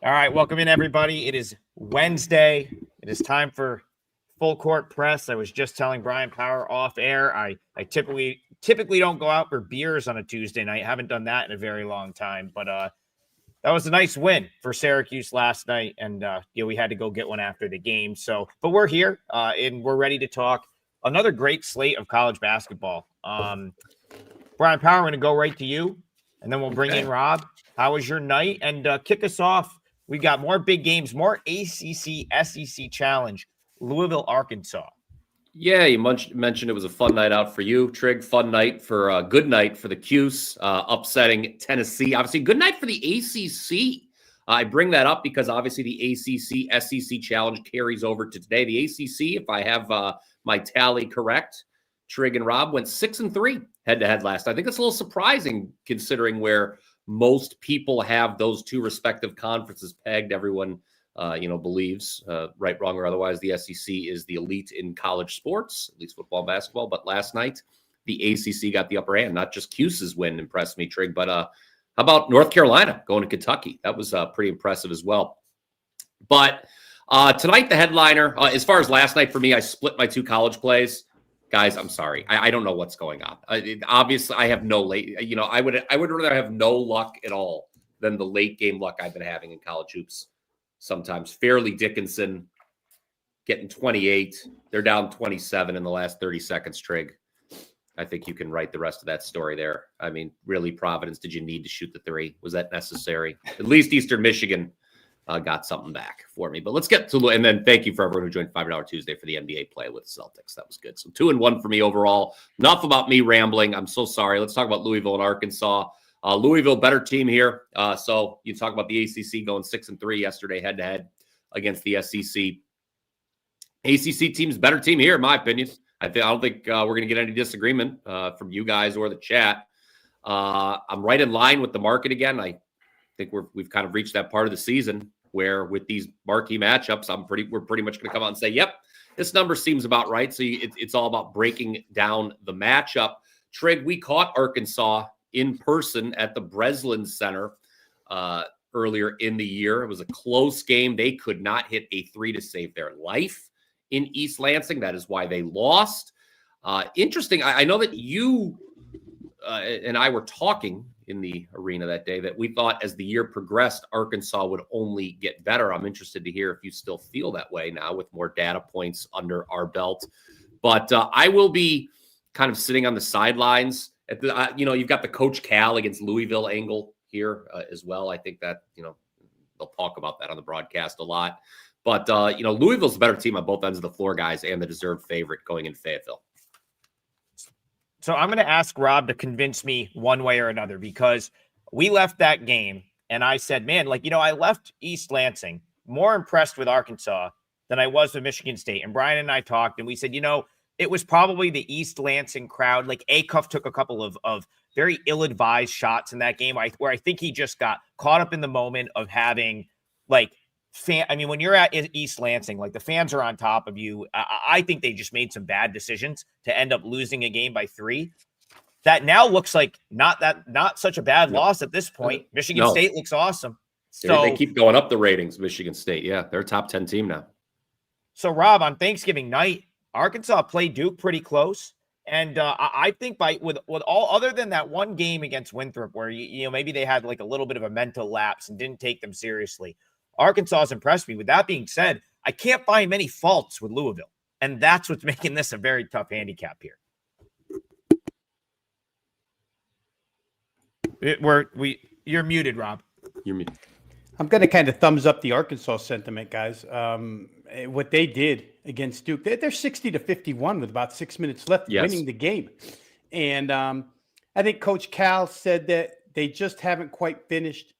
All right, welcome in, everybody. It is Wednesday. It is time for full court press. I was just telling Brian Power off air. I typically don't go out for beers on a Tuesday night. Haven't done that in a very long time. But that was a nice win for Syracuse last night, and we had to go get one after the game. So, but we're here and we're ready to talk another great slate of college basketball. Brian Power, I'm going to go right to you, and then we'll bring in Rob. How was your night? And kick us off. We got more big games, more ACC, SEC challenge, Louisville, Arkansas. Yeah, you mentioned it was a fun night out for you, Trigg. Fun night for a good night for the Cuse, upsetting Tennessee. Obviously, good night for the ACC. I bring that up because obviously the ACC, SEC challenge carries over to today. The ACC, if I have my tally correct, Trigg and Rob went 6-3 head-to-head last. I think it's a little surprising considering where most people have those two respective conferences pegged. Everyone, believes, right, wrong, or otherwise, the SEC is the elite in college sports, at least football and basketball. But last night, the ACC got the upper hand. Not just Cuse's win impressed me, Trigg, but how about North Carolina going to Kentucky? That was pretty impressive as well. But tonight, the headliner, as far as last night for me, I split my two college plays. Guys, I'm sorry. I don't know what's going on. Obviously, I have no late. I would rather have no luck at all than the late game luck I've been having in college hoops. Sometimes Fairleigh Dickinson getting 28. They're down 27 in the last 30 seconds. Trigg, I think you can write the rest of that story there. I mean, really, Providence, did you need to shoot the three? Was that necessary? At least Eastern Michigan got something back for me. But let's get to, and then thank you for everyone who joined $5 Tuesday for the NBA play with Celtics. That was good. So 2-1 for me overall. Enough about me rambling. I'm so sorry. Let's talk about Louisville and Arkansas. Louisville, better team here. So you talk about the ACC going 6-3 yesterday head-to-head against the SEC. ACC team's better team here, in my opinion. I don't think we're going to get any disagreement from you guys or the chat. I'm right in line with the market again. I think we've kind of reached that part of the season where with these marquee matchups, we're pretty much going to come out and say, yep, this number seems about right. So it's all about breaking down the matchup. Trigg, we caught Arkansas in person at the Breslin Center earlier in the year. It was a close game. They could not hit a three to save their life in East Lansing. That is why they lost. Interesting. I know that you and I were talking in the arena that day that we thought as the year progressed, Arkansas would only get better. I'm interested to hear if you still feel that way now with more data points under our belt. But I will be kind of sitting on the sidelines. You've got the Coach Cal against Louisville angle here as well. I think that, they'll talk about that on the broadcast a lot. But, Louisville's a better team on both ends of the floor, guys, and the deserved favorite going in Fayetteville. So I'm going to ask Rob to convince me one way or another because we left that game and I said, man, I left East Lansing more impressed with Arkansas than I was with Michigan State. And Brian and I talked and we said, it was probably the East Lansing crowd. Acuff took a couple of very ill-advised shots in that game where I think he just got caught up in the moment of having when you're at East Lansing, the fans are on top of you. I think they just made some bad decisions to end up losing a game by 3. That now looks like not such a bad loss at this point. Michigan State looks awesome. So they keep going up the ratings, Michigan State. Yeah, they're a top 10 team now. So Rob, on Thanksgiving night, Arkansas played Duke pretty close. And I think with all other than that one game against Winthrop where, maybe they had a little bit of a mental lapse and didn't take them seriously, Arkansas has impressed me. With that being said, I can't find many faults with Louisville. And that's what's making this a very tough handicap here. You're muted, Rob. You're muted. I'm going to kind of thumbs up the Arkansas sentiment, guys. What they did against Duke, they're 60-51 with about 6 minutes left, winning the game. And I think Coach Cal said that they just haven't quite finished,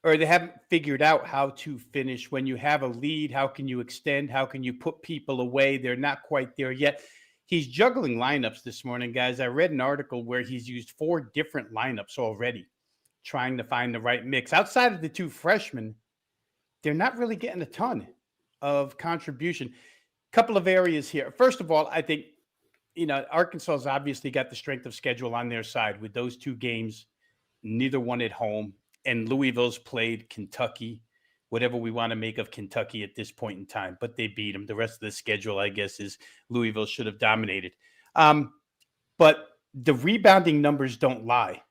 or they haven't figured out how to finish. When you have a lead, how can you extend? How can you put people away? They're not quite there yet. He's juggling lineups this morning, guys. I read an article where he's used 4 different lineups already, trying to find the right mix. Outside of the 2 freshmen, they're not really getting a ton of contribution. Couple of areas here. First of all, I think, Arkansas's obviously got the strength of schedule on their side with those 2 games, neither one at home. And Louisville's played Kentucky, whatever we want to make of Kentucky at this point in time, but they beat them. The rest of the schedule, I guess, is Louisville should have dominated. But the rebounding numbers don't lie.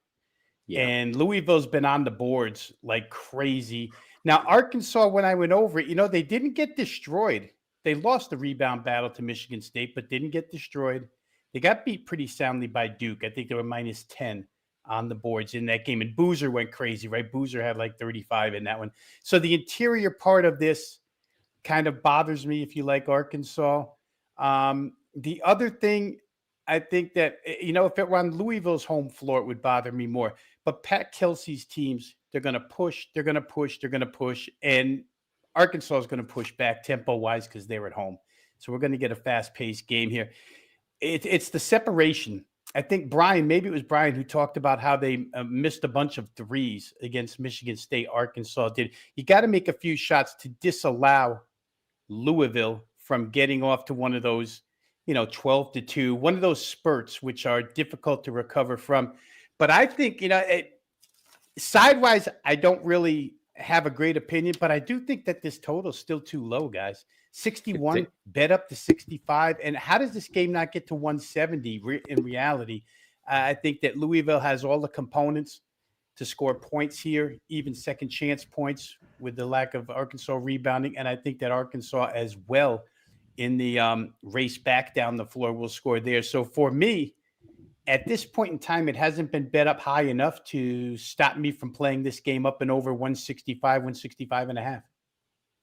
Yeah. And Louisville's been on the boards like crazy. Now, Arkansas, when I went over it, they didn't get destroyed. They lost the rebound battle to Michigan State, but didn't get destroyed. They got beat pretty soundly by Duke. I think they were minus 10 on the boards in that game. And Boozer went crazy, right? Boozer had like 35 in that one. So the interior part of this kind of bothers me, if you like Arkansas. The other thing, I think that, if it were on Louisville's home floor, it would bother me more. But Pat Kelsey's teams, they're going to push, and Arkansas is going to push back tempo-wise because they're at home. So we're going to get a fast-paced game here. It's the separation. I think maybe it was Brian who talked about how they missed a bunch of threes against Michigan State. Arkansas did. You got to make a few shots to disallow Louisville from getting off to one of those, 12-2, one of those spurts, which are difficult to recover from. But I think, sidewise, I don't really have a great opinion, but I do think that this total is still too low, guys. 61, bet up to 65. And how does this game not get to 170 in reality? I think that Louisville has all the components to score points here, even second chance points with the lack of Arkansas rebounding. And I think that Arkansas as well in the race back down the floor will score there. So for me, at this point in time, it hasn't been bet up high enough to stop me from playing this game up and over 165 and a half.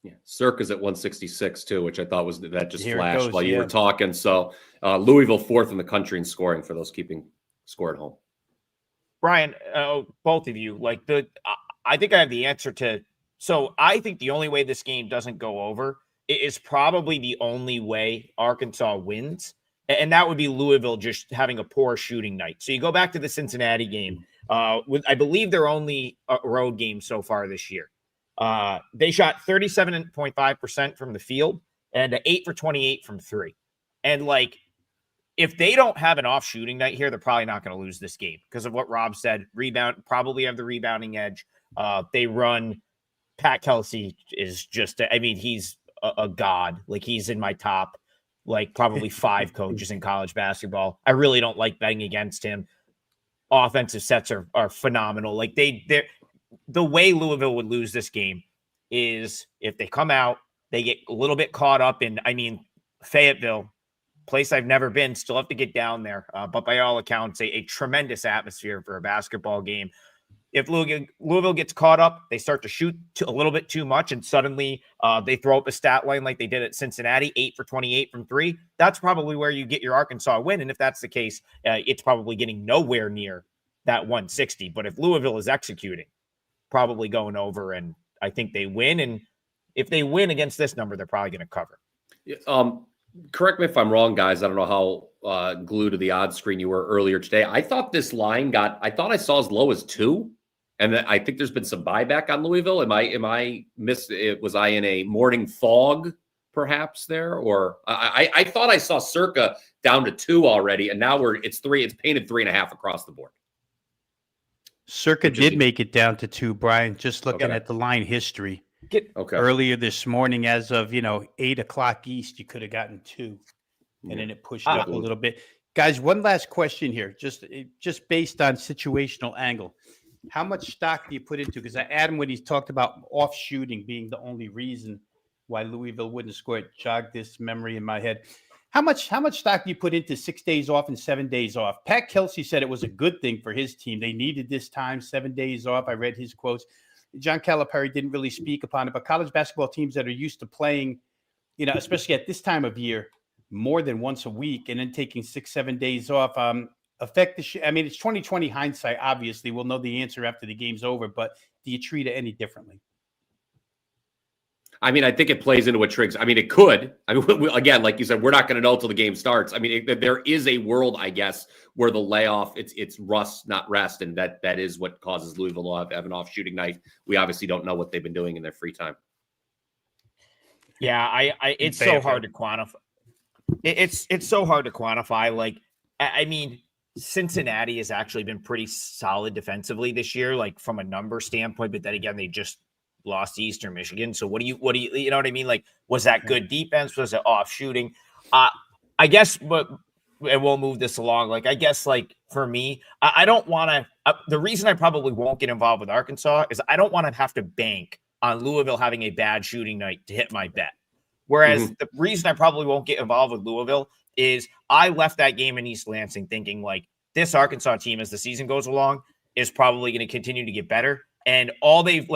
Yeah, Circa's at 166 too, which I thought was that just flashed while you were talking. So Louisville 4th in the country in scoring for those keeping score at home. Brian, both of you, I think I have the answer to. So I think the only way this game doesn't go over is probably the only way Arkansas wins. And that would be Louisville just having a poor shooting night. So you go back to the Cincinnati game. I believe their only road game so far this year. They shot 37.5% from the field and 8 for 28 from 3. And if they don't have an off shooting night here, they're probably not going to lose this game because of what Rob said. Probably have the rebounding edge. They run. Pat Kelsey is just, he's a god. He's in my top, probably 5 coaches in college basketball. I really don't like betting against him. Offensive sets are phenomenal. The way Louisville would lose this game is if they come out, they get a little bit caught up in, Fayetteville, place I've never been, still have to get down there. But by all accounts, a tremendous atmosphere for a basketball game. If Louisville gets caught up, they start to shoot a little bit too much, and suddenly they throw up a stat line like they did at Cincinnati, 8 for 28 from 3. That's probably where you get your Arkansas win. And if that's the case, it's probably getting nowhere near that 160. But if Louisville is executing, probably going over, and I think they win. And if they win against this number, they're probably going to cover. Correct me if I'm wrong, guys. I don't know how glued to the odds screen you were earlier today. I thought this line I saw as low as 2. And then I think there's been some buyback on Louisville. Was I in a morning fog perhaps there? Or I thought I saw Circa down to 2 already. And now it's 3. It's painted 3.5 across the board. Circa did make it down to 2, Brian, just looking at the line history. Earlier this morning, as of 8 o'clock East, you could have gotten 2, and then it pushed up a little bit. Guys, one last question here, just based on situational angle. How much stock do you put into? Because Adam, when he talked about off shooting being the only reason why Louisville wouldn't score, it jogged this memory in my head. How much stock do you put into 6 days off and 7 days off? Pat Kelsey said it was a good thing for his team. They needed this time, 7 days off. I read his quotes. John Calipari didn't really speak upon it, but college basketball teams that are used to playing, especially at this time of year, more than once a week, and then taking 6-7 days off, affect the it's 2020 hindsight. Obviously, we'll know the answer after the game's over, but do you treat it any differently? I think it plays into what Triggs. It could. Again, like you said, we're not going to know until the game starts. There is a world, I guess, where the layoff, it's rust, not rest, and that is what causes Louisville to have an off shooting night. We obviously don't know what they've been doing in their free time. Yeah, it's so hard to quantify. It's so hard to quantify. Cincinnati has actually been pretty solid defensively this year, from a number standpoint, but then again, lost to Eastern Michigan. So what do you you know what I mean? Like, was that good defense? Was it off shooting? I guess, but and we'll move this along. Like, I guess, like for me, I don't want to. The reason I probably won't get involved with Arkansas is I don't want to have to bank on Louisville having a bad shooting night to hit my bet. Whereas the reason I probably won't get involved with Louisville is I left that game in East Lansing thinking like this Arkansas team, as the season goes along, is probably going to continue to get better. And all they've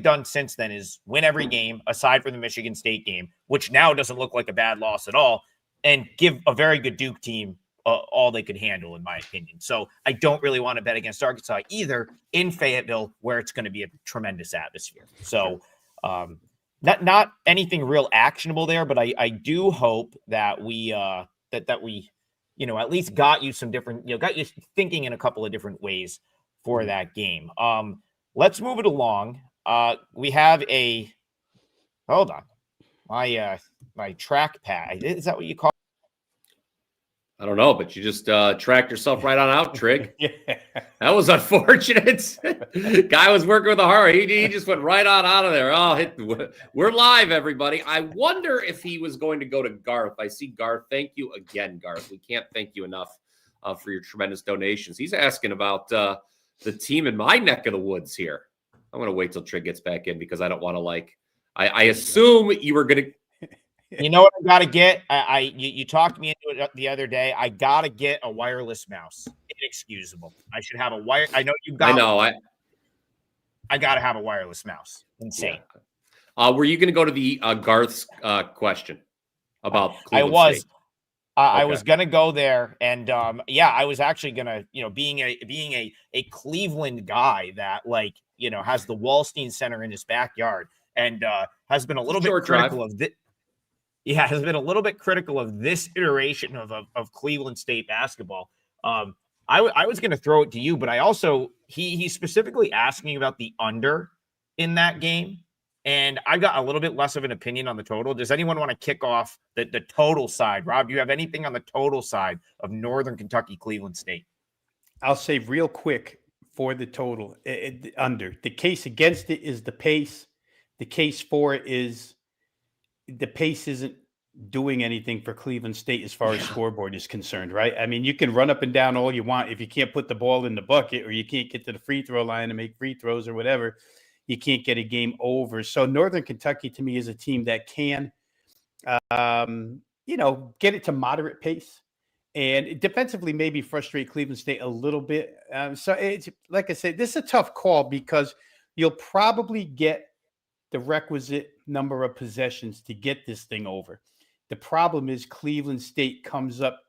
done since then is win every game aside from the Michigan State game, which now doesn't look like a bad loss at all, and give a very good Duke team all they could handle, in my opinion. So I don't really want to bet against Arkansas either in Fayetteville, where it's going to be a tremendous atmosphere. So not anything real actionable there, but I do hope that we that we at least got you some different, got you thinking in a couple of different ways for that game. Let's move it along. We have hold on, my track pad. Is that what you call it? I don't know, but you just tracked yourself right on out, Trigg. Yeah. That was unfortunate. Guy was working with a heart. He just went right on out of there. Oh, we're live, everybody. I wonder if he was going to go to Garth. I see Garth. Thank you again, Garth. We can't thank you enough for your tremendous donations. He's asking about the team in my neck of the woods here. I'm going to wait till Trigg gets back in because I don't want to I assume you were going to. You know what I got to get? You talked me into it the other day. I got to get a wireless mouse. Inexcusable. I should have a wire. I know you got. I know. I got to have a wireless mouse. Insane. Yeah. Were you going to go to the Garth's question about Cleveland State? I was going to go there, and I was actually going to, being a Cleveland guy that has the Wallstein Center in his backyard and has been a little bit critical of this. Yeah, has been a little bit critical of this iteration of Cleveland State basketball. I was going to throw it to you, but I also he specifically asked me about the under in that game, and I got a little bit less of an opinion on the total. Does anyone want to kick off the total side? Rob, do you have anything on the total side of Northern Kentucky Cleveland State? I'll say real quick for the total under. The case against it is the pace. The case for it is the pace isn't doing anything for Cleveland State as far as scoreboard is concerned, right? I mean, you can run up and down all you want. If you can't put the ball in the bucket or you can't get to the free throw line and make free throws or whatever, you can't get a game over. So Northern Kentucky to me is a team that can, get it to moderate pace and defensively maybe frustrate Cleveland State a little bit. So it's like I said, this is a tough call because you'll probably get the requisite number of possessions to get this thing over. The problem is Cleveland State comes up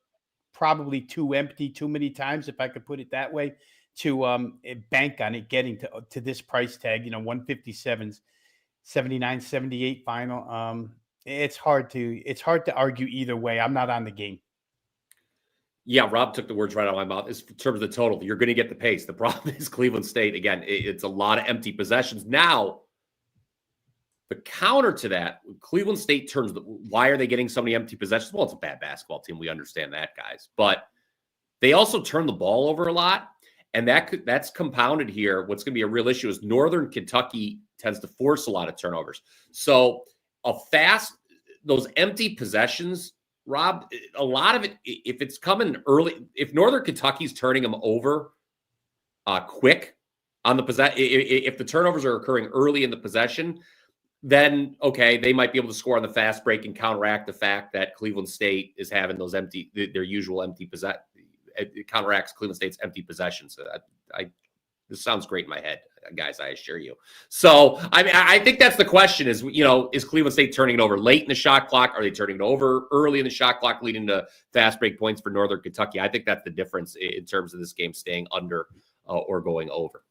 probably too empty too many times, if I could put it that way, to bank on it getting to this price tag, 157s, 79, 78 final. It's hard to argue either way. I'm not on the game. Yeah, Rob took the words right out of my mouth. In terms of the total, you're going to get the pace. The problem is Cleveland State, again, it's a lot of empty possessions. Now, the counter to that, Cleveland State why are they getting so many empty possessions? Well, it's a bad basketball team. We understand that, guys. But they also turn the ball over a lot, and that's compounded here. What's going to be a real issue is Northern Kentucky tends to force a lot of turnovers. So those empty possessions, Rob, a lot of it, if it's coming early, if Northern Kentucky's turning them over quick on the if the turnovers are occurring early in the possession, then, okay, they might be able to score on the fast break and counteract the fact that Cleveland State is having their usual empty possession. It counteracts Cleveland State's empty possessions. This sounds great in my head, guys, I assure you. So, I think that's the question is Cleveland State turning it over late in the shot clock? Are they turning it over early in the shot clock, leading to fast break points for Northern Kentucky? I think that's the difference in terms of this game staying under or going over.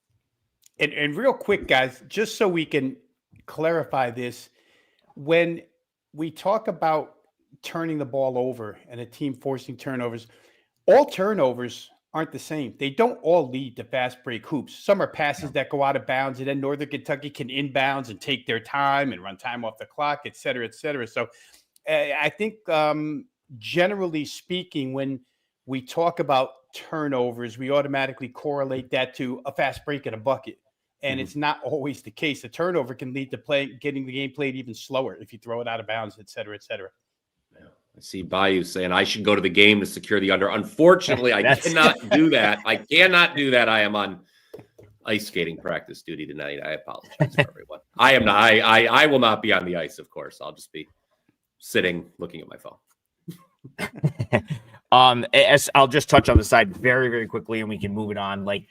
And real quick, guys, just so we can clarify this, when we talk about turning the ball over and a team forcing turnovers, all turnovers aren't the same. They don't all lead to fast break hoops. Some are passes that go out of bounds, and then Northern Kentucky can inbounds and take their time and run time off the clock, et cetera, et cetera. So I think generally speaking, when we talk about turnovers, we automatically correlate that to a fast break and a bucket. And it's not always the case. The turnover can lead to getting the game played even slower if you throw it out of bounds, et cetera, et cetera. Yeah. I see Bayou saying I should go to the game to secure the under. Unfortunately, I cannot do that. I cannot do that. I am on ice skating practice duty tonight. I apologize for everyone. I am not. I will not be on the ice, of course. I'll just be sitting looking at my phone. As I'll just touch on the side very, very quickly, and we can move it on. Like,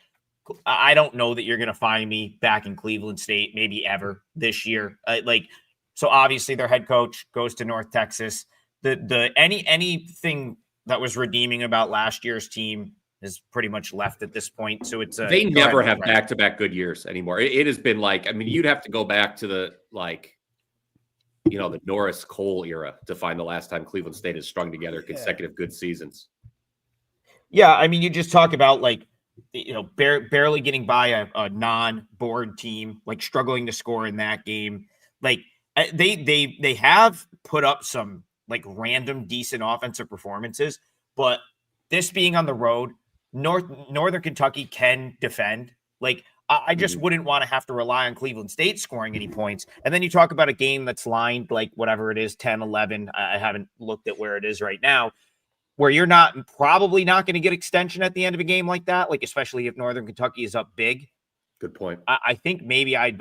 I don't know that you're going to find me back in Cleveland State, maybe ever this year. So obviously their head coach goes to North Texas. Anything that was redeeming about last year's team is pretty much left at this point. So it's they never have back-to-back good years anymore. It has been like, I mean, you'd have to go back to the Norris Cole era to find the last time Cleveland State has strung together consecutive good seasons. Yeah, I mean, you just talk about barely getting by a non-board team, like struggling to score in that game. Like they have put up some like random decent offensive performances, but this being on the road, Northern Kentucky can defend. Like I just wouldn't want to have to rely on Cleveland State scoring any points. And then you talk about a game that's lined like whatever it is, 10-11. I haven't looked at where it is right now, where you're probably not going to get extension at the end of a game like that, like especially if Northern Kentucky is up big. Good point. I think maybe I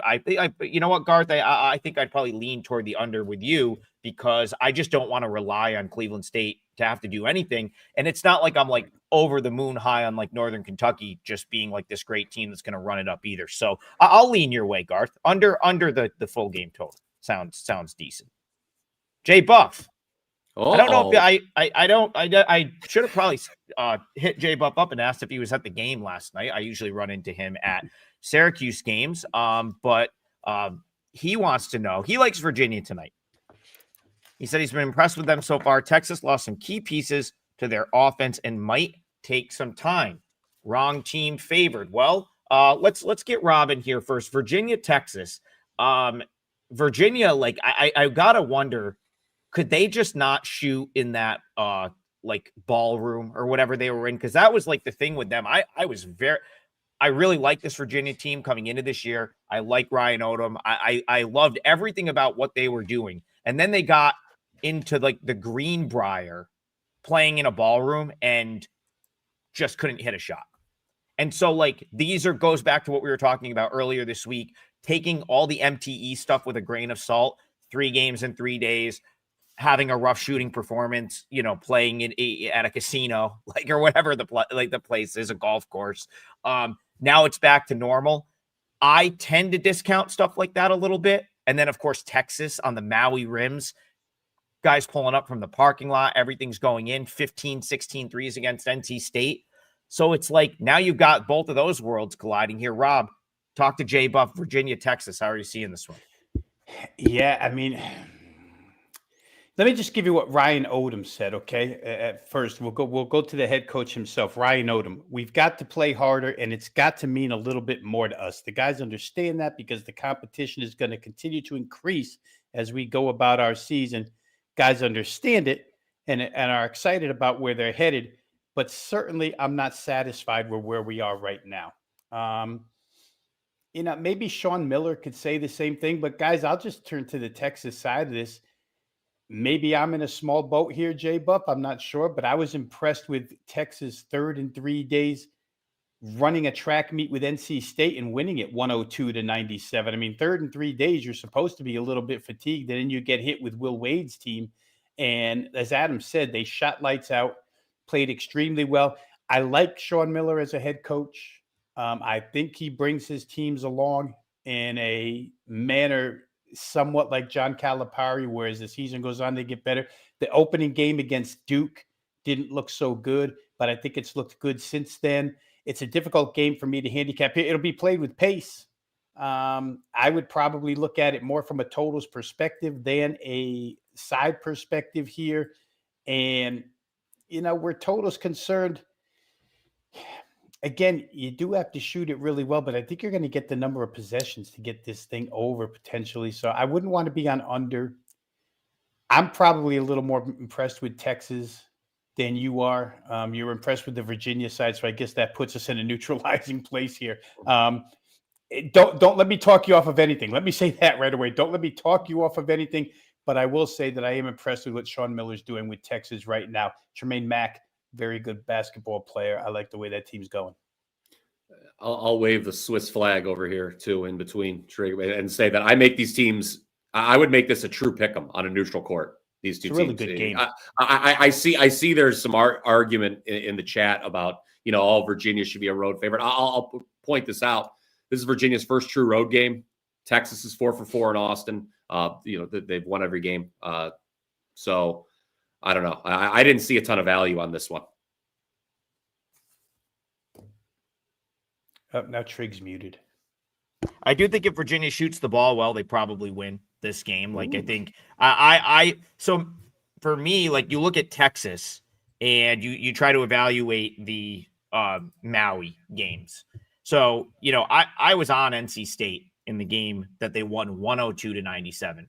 you know what, Garth, I think I'd probably lean toward the under with you, because I just don't want to rely on Cleveland State to have to do anything. And it's not like I'm like over the moon high on like Northern Kentucky just being like this great team that's going to run it up either. So I'll lean your way, Garth. Under the full game total sounds decent. Jay Buff. I don't know if I should have probably hit Jay Buff up and asked if he was at the game last night. I usually run into him at Syracuse games. But he wants to know, he likes Virginia tonight. He said he's been impressed with them so far. Texas lost some key pieces to their offense and might take some time. Wrong team favored. Well, let's get Robin here first. Virginia, Texas. Virginia, like I gotta wonder, could they just not shoot in that like ballroom or whatever they were in? Because that was like the thing with them. I really like this Virginia team coming into this year. I like Ryan Odom. I loved everything about what they were doing. And then they got into like the Greenbrier playing in a ballroom and just couldn't hit a shot. And so like goes back to what we were talking about earlier this week, taking all the MTE stuff with a grain of salt, 3 games in 3 days, having a rough shooting performance, playing at a casino, like, or whatever the place is, a golf course. Now it's back to normal. I tend to discount stuff like that a little bit. And then of course, Texas on the Maui rims, guys pulling up from the parking lot, everything's going in, 15, 16 threes against NC State. So it's like, now you've got both of those worlds colliding here. Rob, talk to Jay Buff, Virginia, Texas. How are you seeing this one? Yeah, I mean, let me just give you what Ryan Odom said, okay? At first, we'll go to the head coach himself, Ryan Odom. We've got to play harder, and it's got to mean a little bit more to us. The guys understand that because the competition is going to continue to increase as we go about our season. Guys understand it and are excited about where they're headed, but certainly I'm not satisfied with where we are right now. Maybe Sean Miller could say the same thing, but guys, I'll just turn to the Texas side of this. Maybe I'm in a small boat here, Jay Buff. I'm not sure, but I was impressed with Texas 3rd in 3 days running a track meet with NC State and winning it 102-97. I mean, 3rd in 3 days, you're supposed to be a little bit fatigued, and then you get hit with Will Wade's team. And as Adam said, they shot lights out, played extremely well. I like Sean Miller as a head coach. I think he brings his teams along in a manner somewhat like John Calipari, where as the season goes on, they get better. The opening game against Duke didn't look so good, but I think it's looked good since then. It's a difficult game for me to handicap. It'll be played with pace. I would probably look at it more from a totals perspective than a side perspective here. And, where totals concerned, again, you do have to shoot it really well, but I think you're going to get the number of possessions to get this thing over potentially. So I wouldn't want to be on under. I'm probably a little more impressed with Texas than you are. You're impressed with the Virginia side, so I guess that puts us in a neutralizing place here. Don't let me talk you off of anything. Let me say that right away. Don't let me talk you off of anything. But I will say that I am impressed with what Sean Miller's doing with Texas right now. Tremaine Mack, very good basketball player. I like the way that team's going. I'll wave the Swiss flag over here too in between Trigg and say that I make these teams. I would make this a true pick'em on a neutral court. These two it's a really teams. Good game. I see. There's some argument in the chat about Virginia should be a road favorite. I'll point this out. This is Virginia's first true road game. Texas is 4 for 4 in Austin. They've won every game. So I don't know. I didn't see a ton of value on this one. Now Trigg's muted. I do think if Virginia shoots the ball well, they probably win this game. Like, Ooh. I think so for me, like, you look at Texas and you try to evaluate the Maui games. So, I was on NC State in the game that they won 102-97.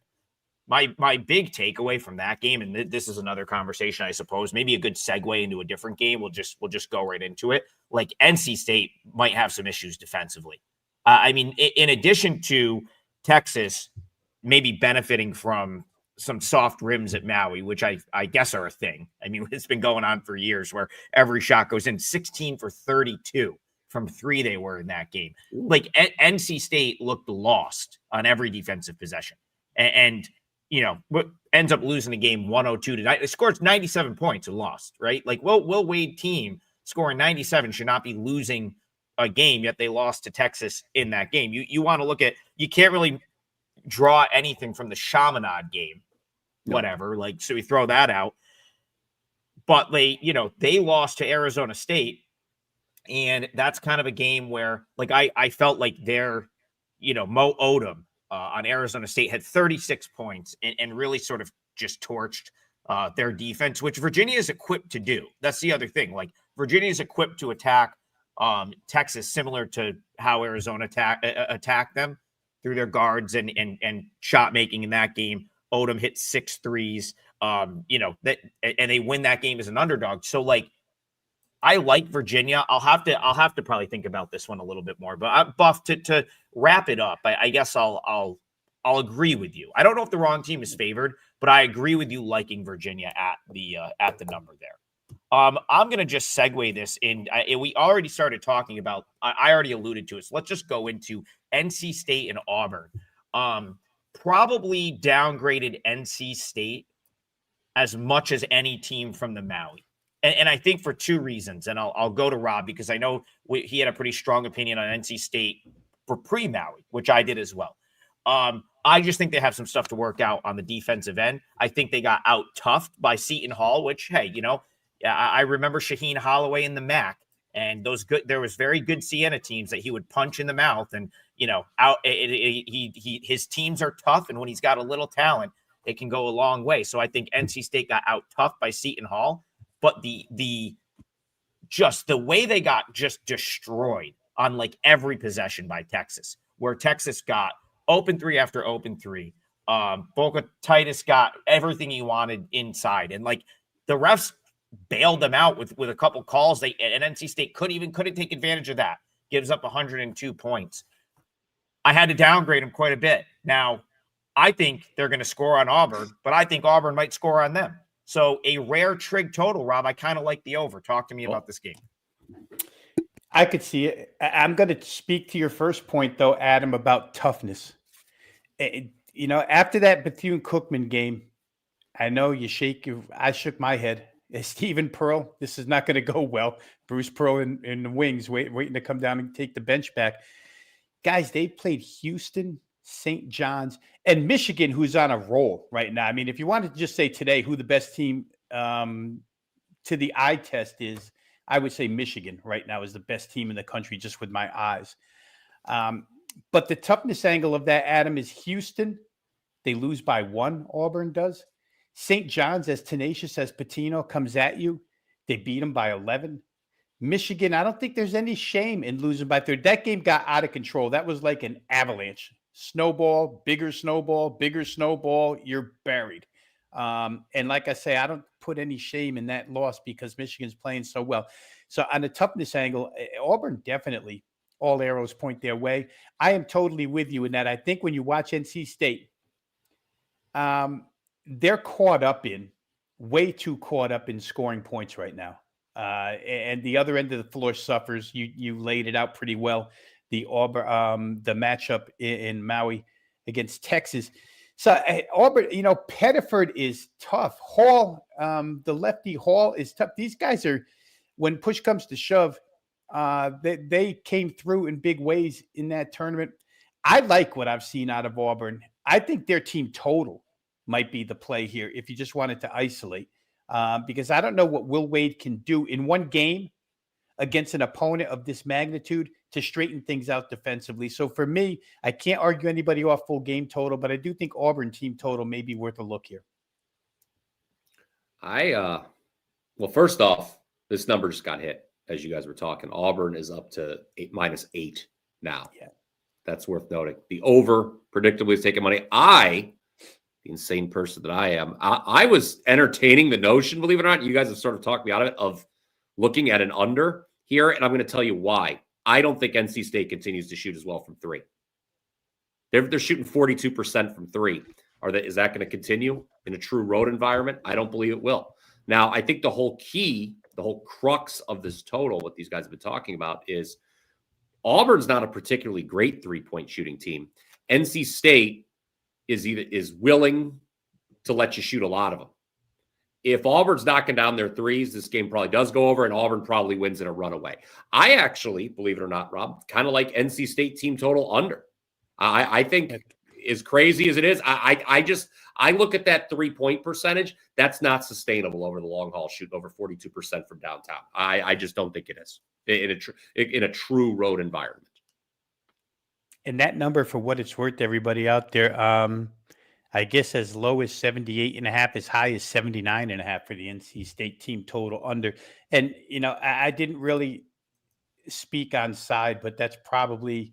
My big takeaway from that game, and this is another conversation, I suppose, maybe a good segue into a different game. We'll just go right into it. Like, NC State might have some issues defensively. In addition to Texas maybe benefiting from some soft rims at Maui, which I guess are a thing. I mean, it's been going on for years where every shot goes in. 16 for 32 from 3 they were in that game. Like, NC State looked lost on every defensive possession. And what ends up losing the game 102-9. It scores 97 points and lost, right? Like, Will Wade team scoring 97 should not be losing a game, yet they lost to Texas in that game. You want to look at, you can't really draw anything from the Chaminade game, whatever. Like, so we throw that out. But they lost to Arizona State. And that's kind of a game where, like, I felt like their, Mo Odom on Arizona State had 36 points and really sort of just torched their defense, which Virginia is equipped to do. That's the other thing. Like, Virginia is equipped to attack Texas, similar to how Arizona attacked them through their guards and shot making in that game. Odom hit 6 threes, and they win that game as an underdog. So, like, I like Virginia. I'll have to probably think about this one a little bit more. But Buff, to wrap it up, I guess I'll agree with you. I don't know if the wrong team is favored, but I agree with you liking Virginia at the number there. I'm going to just segue this in. We already started talking about, I already alluded to it. So let's just go into NC State and Auburn. Probably downgraded NC State as much as any team from the Maui. And I think for 2 reasons. And I'll go to Rob because I know he had a pretty strong opinion on NC State for pre-Maui, which I did as well. I just think they have some stuff to work out on the defensive end. I think they got out-toughed by Seton Hall, which, hey, I remember Shaheen Holloway in the MAC, and there was very good Siena teams that he would punch in the mouth, and his teams are tough, and when he's got a little talent, it can go a long way. So I think NC State got out-toughed by Seton Hall, but the way they got just destroyed on like every possession by Texas, where Texas got open 3 after open 3. Boca Titus got everything he wanted inside, and like the refs bailed them out with a couple calls. And NC State couldn't take advantage of that. Gives up 102 points. I had to downgrade them quite a bit. Now, I think they're going to score on Auburn, but I think Auburn might score on them. So a rare Trigg total, Rob. I kind of like the over. Talk to me about this game. I could see it. I'm going to speak to your first point, though, Adam, about toughness. After that Bethune-Cookman game, I know I shook my head. Stephen Pearl, this is not going to go well. Bruce Pearl in the wings, waiting to come down and take the bench back. Guys, they played Houston, St. John's, and Michigan, who's on a roll right now. I mean, if you wanted to just say today who the best team to the eye test is, I would say Michigan right now is the best team in the country just with my eyes. But the toughness angle of that, Adam, is Houston. They lose by 1, Auburn does. St. John's, as tenacious as Patino, comes at you. They beat them by 11. Michigan, I don't think there's any shame in losing by 3. That game got out of control. That was like an avalanche. Snowball, bigger snowball, you're buried. And like I say, I don't put any shame in that loss because Michigan's playing so well. So on the toughness angle, Auburn all arrows point their way. I am totally with you in that. I think when you watch NC State, they're way too caught up in scoring points right now. And the other end of the floor suffers. You laid it out pretty well. The Auburn, the matchup in Maui against Texas. So Auburn, Pettiford is tough. Hall, the lefty Hall is tough. These guys are, when push comes to shove, they came through in big ways in that tournament. I like what I've seen out of Auburn. I think their team total might be the play here if you just wanted to isolate, because I don't know what Will Wade can do in one game against an opponent of this magnitude to straighten things out defensively. So for me, I can't argue anybody off full game total, but I do think Auburn team total may be worth a look here. Well, first off, this number just got hit as you guys were talking. Auburn is up to -8 now. Yeah. That's worth noting. The over predictably is taking money. The insane person that I am, I was entertaining the notion, believe it or not, you guys have sort of talked me out of it, of looking at an under here, and I'm going to tell you why. I don't think NC State continues to shoot as well from three. They're shooting 42% from three. Is that going to continue in a true road environment? I don't believe it will. Now, I think the whole crux of this total, what these guys have been talking about, is Auburn's not a particularly great three-point shooting team. NC State is willing to let you shoot a lot of them. If Auburn's knocking down their threes, this game probably does go over, and Auburn probably wins in a runaway. I actually, believe it or not, Rob, kind of like NC State team total under. I think, as crazy as it is, I look at that 3-point percentage. That's not sustainable over the long haul, shooting over 42% from downtown. I just don't think it is in a true road environment. And that number, for what it's worth, everybody out there, I guess as low as 78.5, as high as 79.5 for the NC State team total under. And, I didn't really speak on side, but that's probably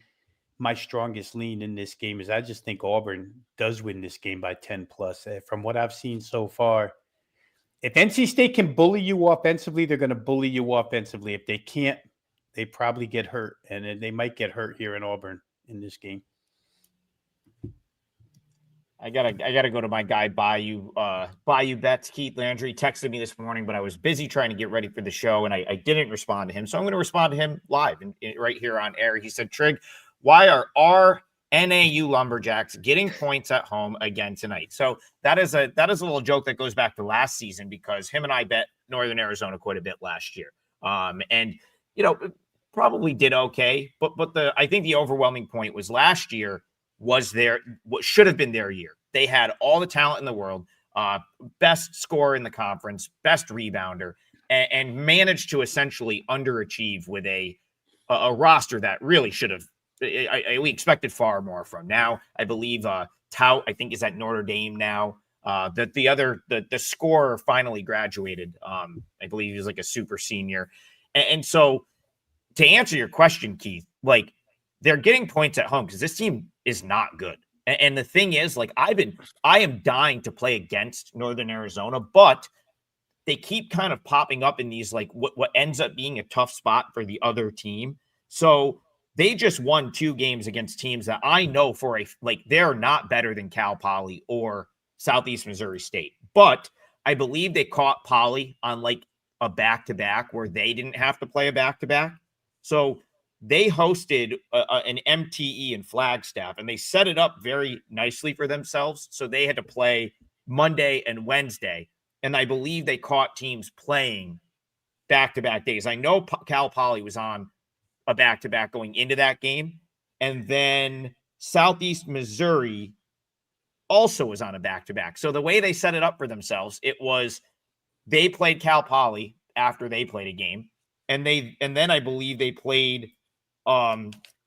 my strongest lean in this game. Is I just think Auburn does win this game by 10 plus. From what I've seen so far, if NC State can bully you offensively, they're going to bully you offensively. If they can't, they probably get hurt, and they might get hurt here in Auburn in this game. I gotta go to my guy Bayou Bets. Keith Landry texted me this morning, but I was busy trying to get ready for the show, and I didn't respond to him. So I'm going to respond to him live and right here on air. He said, Trigg, why are our NAU Lumberjacks getting points at home again tonight? So that is a little joke that goes back to last season, because him and I bet Northern Arizona quite a bit last year. And probably did okay, but I think the overwhelming point was last year was what should have been their year. They had all the talent in the world, best scorer in the conference, best rebounder, and managed to essentially underachieve with a roster that really should have. We expected far more from. Now, I believe Tout, I think, is at Notre Dame now. That the scorer finally graduated. I believe he was like a super senior, and so to answer your question, Keith, like, they're getting points at home because this team is not good. And the thing is, like, I am dying to play against Northern Arizona, but they keep kind of popping up in these, like, what ends up being a tough spot for the other team. So they just won 2 games against teams that I know they're not better than Cal Poly or Southeast Missouri State. But I believe they caught Poly on like a back-to-back where they didn't have to play a back-to-back. So they hosted an MTE in Flagstaff, and they set it up very nicely for themselves. So they had to play Monday and Wednesday, and I believe they caught teams playing back-to-back days. I know Cal Poly was on a back-to-back going into that game, and then Southeast Missouri also was on a back-to-back. So the way they set it up for themselves, it was they played Cal Poly after they played a game, and then I believe they played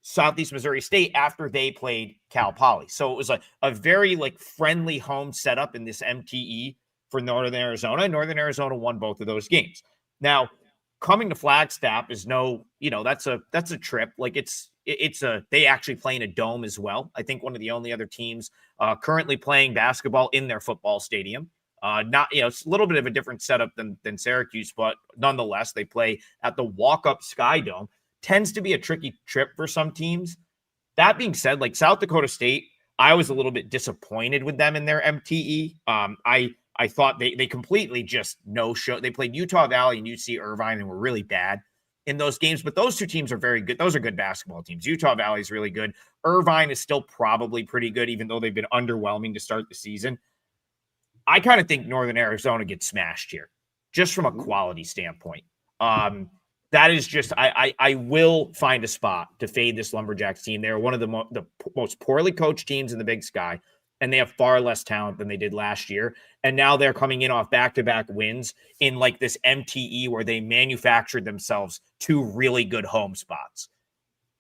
Southeast Missouri State after they played Cal Poly. So it was a very like friendly home setup in this MTE for Northern Arizona. Northern Arizona won both of those games. Now, coming to Flagstaff is that's a trip. Like they actually play in a dome as well. I think one of the only other teams currently playing basketball in their football stadium. It's a little bit of a different setup than Syracuse, but nonetheless, they play at the Walk-Up Sky Dome. tends to be a tricky trip for some teams. That being said, like South Dakota State, I was a little bit disappointed with them in their MTE. I thought they completely just no-show. They played Utah Valley and UC Irvine and were really bad in those games, but those two teams are very good. Those are good basketball teams. Utah Valley is really good. Irvine is still probably pretty good, even though they've been underwhelming to start the season. I kind of think Northern Arizona gets smashed here, just from a quality standpoint. That is just, I will find a spot to fade this Lumberjacks team. They're one of the most poorly coached teams in the Big Sky, and they have far less talent than they did last year. And now they're coming in off back-to-back wins in like this MTE where they manufactured themselves 2 really good home spots.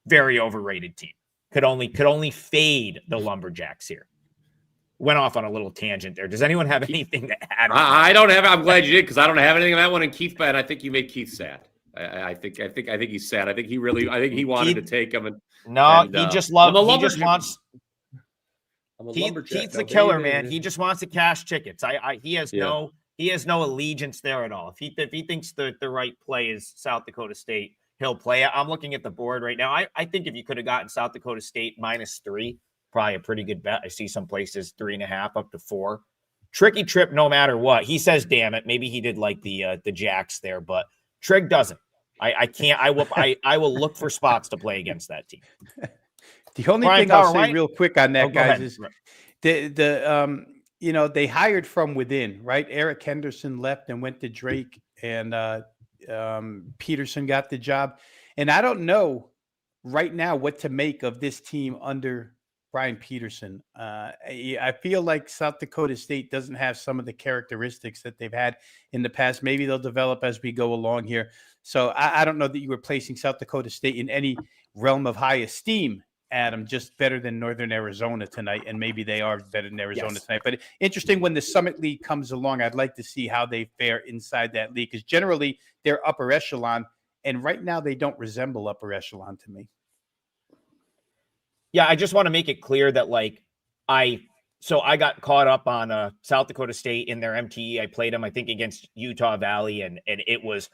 Very overrated team. Could only fade the Lumberjacks here. Went off on a little tangent there. Does anyone have anything to add? I don't have. I'm glad you did, because I don't have anything on that one. And Keith, I think you made Keith sad. I think he's sad. I think he wanted to take him. He just wants. Keith's a killer, man. He just wants to cash tickets. He has no allegiance there at all. If he thinks the right play is South Dakota State, he'll play it. I'm looking at the board right now. I think if you could have gotten South Dakota State -3, probably a pretty good bet. I see some places 3.5 up to 4. Tricky trip, no matter what. He says, "Damn it." Maybe he did like the Jacks there, but Trigg doesn't. I can't. I will look for spots to play against that team. The only thing I'll say real quick on that, guys, is they hired from within, right? Eric Henderson left and went to Drake, and Peterson got the job. And I don't know right now what to make of this team under Brian Peterson. I feel like South Dakota State doesn't have some of the characteristics that they've had in the past. Maybe they'll develop as we go along here. So I don't know that you were placing South Dakota State in any realm of high esteem, Adam, just better than Northern Arizona tonight. And maybe they are better than Arizona tonight. But interesting, when the Summit League comes along, I'd like to see how they fare inside that league, because generally they're upper echelon. And right now they don't resemble upper echelon to me. Yeah, I just want to make it clear that I got caught up on South Dakota State in their MTE. I played them, I think, against Utah Valley, and it was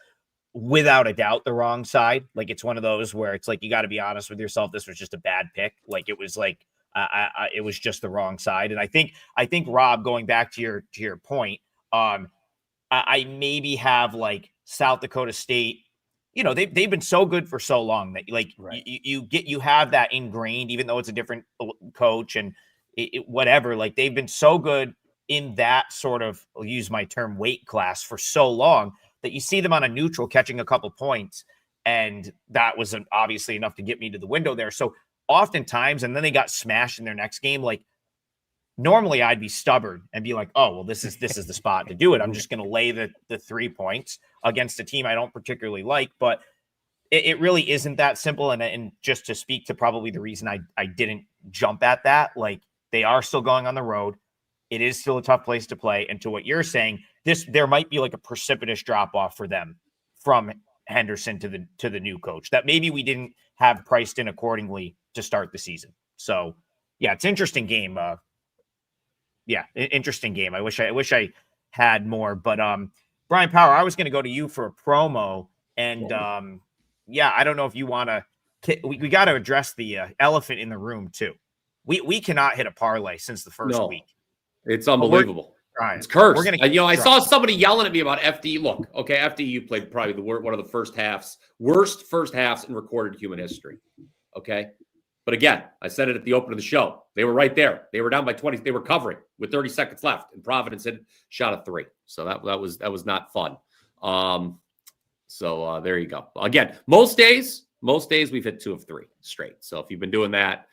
without a doubt the wrong side. Like, it's one of those where it's like you got to be honest with yourself. This was just a bad pick. Like, it was like it was just the wrong side. And I think Rob, going back to your point, I maybe have like South Dakota State. They've been so good for so long that you have that ingrained, even though it's a different coach and whatever. Like, they've been so good in that sort of, I'll use my term, weight class for so long that you see them on a neutral catching a couple points, and that was obviously enough to get me to the window there. So oftentimes, and then they got smashed in their next game. Like, normally I'd be stubborn and be like, oh, well, this is the spot to do it. I'm just going to lay the 3 points against a team I don't particularly like, but it really isn't that simple. And just to speak to probably the reason I didn't jump at that, like, they are still going on the road. It is still a tough place to play. And to what you're saying, there might be like a precipitous drop off for them from Henderson to the new coach that maybe we didn't have priced in accordingly to start the season. So yeah, it's an interesting game. Interesting game. I wish I had more, but Brian Power, I was going to go to you for a promo, and I don't know if you want to. We got to address the elephant in the room too. We cannot hit a parlay since the first week. It's unbelievable. It's cursed. I saw somebody yelling at me about FDU. Look, okay, FDU played probably one of the worst first halves in recorded human history. Okay. But again, I said it at the open of the show. They were right there. They were down by 20. They were covering with 30 seconds left, and Providence had shot a 3. So that was not fun. So there you go. Again, most days we've hit 2 of 3 straight. So if you've been doing that,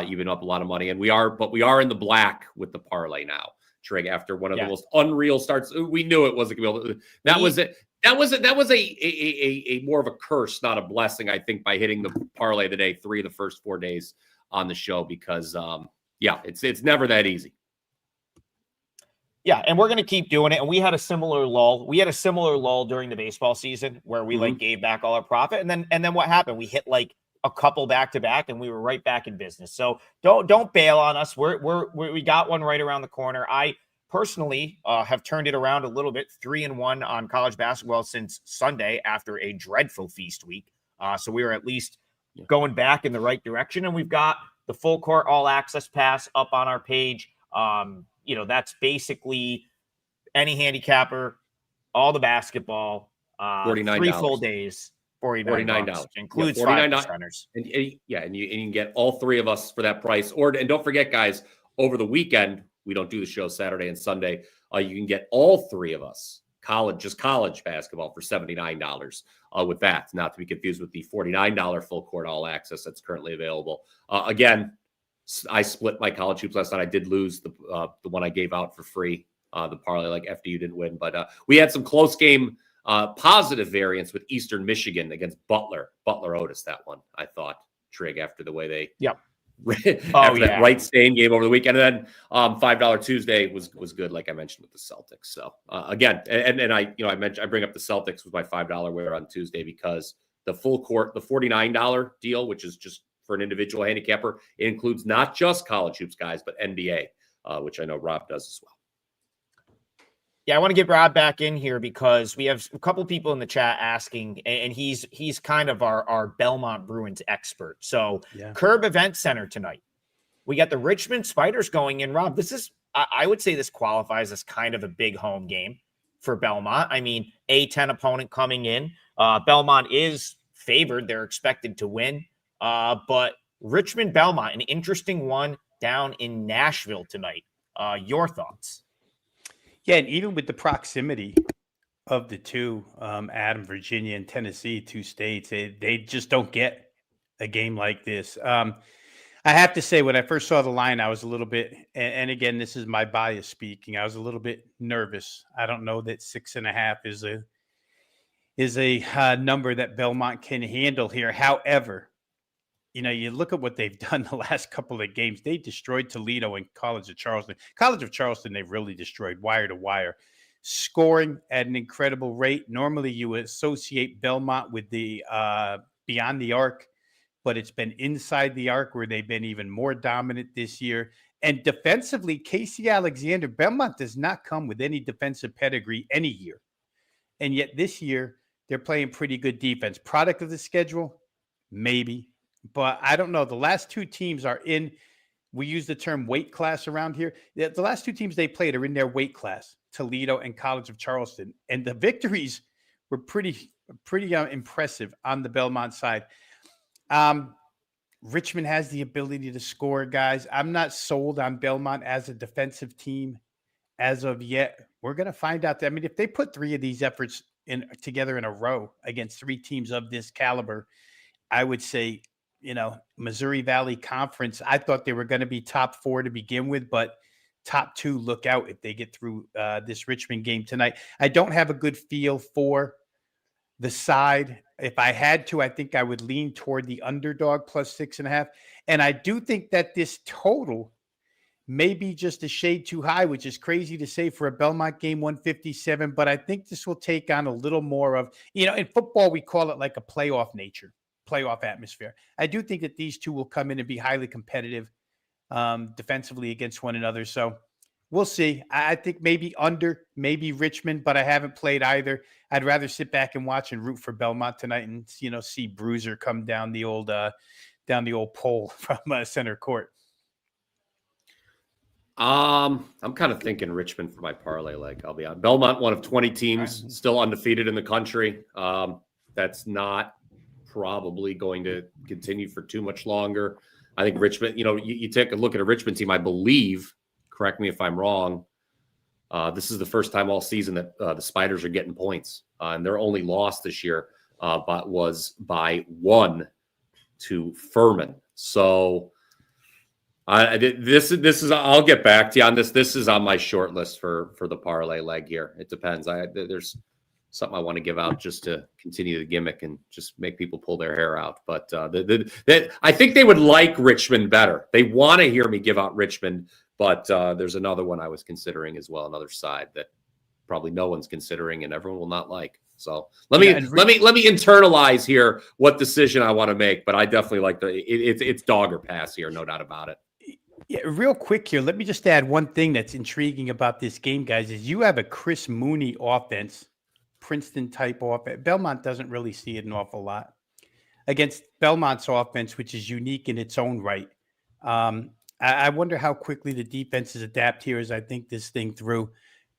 you've been up a lot of money, and we are in the black with the parlay now, Trigg, after one of the most unreal starts. We knew it wasn't going to be able to. That was it. That was a more of a curse, not a blessing, I think, by hitting the parlay today, 3 of the first 4 days on the show, because it's never that easy. Yeah, and we're going to keep doing it. And we had a similar lull. During the baseball season where we gave back all our profit, and then what happened? We hit like a couple back to back, and we were right back in business. So don't bail on us. We got one right around the corner. I personally have turned it around a little bit, 3-1 on college basketball since Sunday after a dreadful feast week. So we were at least going back in the right direction. And we've got the full court all access pass up on our page. That's basically any handicapper, all the basketball, $49. 3 full days, $49. Includes $49. 5%ers. And you can get all three of us for that price. And don't forget, guys, over the weekend, we don't do the show Saturday and Sunday. You can get all three of us college basketball for $79 with that, not to be confused with the $49 full court all access that's currently available. Again, I split my college hoops last night. I did lose the one I gave out for free, the parlay, like FDU didn't win, but we had some close game positive variance with Eastern Michigan against Butler Otis. That one, I thought, Trigg, after the way they that Wright Stain game over the weekend. And then $5 Tuesday was good, like I mentioned with the Celtics. So again, and I bring up the Celtics with my $5 winner on Tuesday because the full court, the $49 deal, which is just for an individual handicapper, it includes not just college hoops, guys, but NBA, which I know Rob does as well. Yeah, I want to get Rob back in here because we have a couple people in the chat asking, and he's kind of our Belmont Bruins expert. So Curb Event Center tonight. We got the Richmond Spiders going in. Rob, this is, I would say this qualifies as kind of a big home game for Belmont. I mean, A10 opponent coming in. Belmont is favored. They're expected to win. But Richmond Belmont, an interesting one down in Nashville tonight. Your thoughts? Yeah, and even with the proximity of the two, Adam, Virginia, and Tennessee, two states, they just don't get a game like this. I have to say, when I first saw the line, I was a little bit, and again, this is my bias speaking, I was a little bit nervous. I don't know that 6.5 is a number that Belmont can handle here. However, you look at what they've done the last couple of games. They destroyed Toledo and College of Charleston. College of Charleston, they've really destroyed wire to wire. Scoring at an incredible rate. Normally, you associate Belmont with the beyond the arc, but it's been inside the arc where they've been even more dominant this year. And defensively, Casey Alexander, Belmont does not come with any defensive pedigree any year. And yet this year, they're playing pretty good defense. Product of the schedule? Maybe. But I don't know. The last two teams are in, we use the term weight class around here. The last two teams they played are in their weight class, Toledo and College of Charleston. And the victories were pretty impressive on the Belmont side. Richmond has the ability to score, guys. I'm not sold on Belmont as a defensive team as of yet. We're going to find out. I mean, if they put three of these efforts together in a row against three teams of this caliber, I would say, Missouri Valley Conference, I thought they were going to be top 4 to begin with, but top 2, look out if they get through this Richmond game tonight. I don't have a good feel for the side. If I had to, I think I would lean toward the underdog plus 6.5. And I do think that this total may be just a shade too high, which is crazy to say for a Belmont game, 157. But I think this will take on a little more of, in football, we call it like a playoff atmosphere. I do think that these two will come in and be highly competitive defensively against one another. So we'll see. I think maybe under, maybe Richmond, but I haven't played either. I'd rather sit back and watch and root for Belmont tonight and, see Bruiser come down the old pole from center court. I'm kind of thinking Richmond for my parlay leg. I'll be on Belmont, one of 20 teams still undefeated in the country. That's not probably going to continue for too much longer. I think Richmond, you take a look at a Richmond team, I believe, correct me if I'm wrong, this is the first time all season that the Spiders are getting points. And their only loss this year but was by 1 to Furman. So this is I'll get back to you on this. This is on my short list for the parlay leg here. It depends. There's something I want to give out just to continue the gimmick and just make people pull their hair out. But I think they would like Richmond better. They want to hear me give out Richmond, but there's another one I was considering as well, another side that probably no one's considering and everyone will not like. So let me internalize here what decision I want to make. But I definitely like it's dog or pass here, no doubt about it. Yeah, real quick here. Let me just add one thing that's intriguing about this game, guys, is you have a Chris Mooney offense. Princeton type offense. Belmont doesn't really see it an awful lot. against Belmont's offense, which is unique in its own right. I wonder how quickly the defenses adapt here as I think this thing through.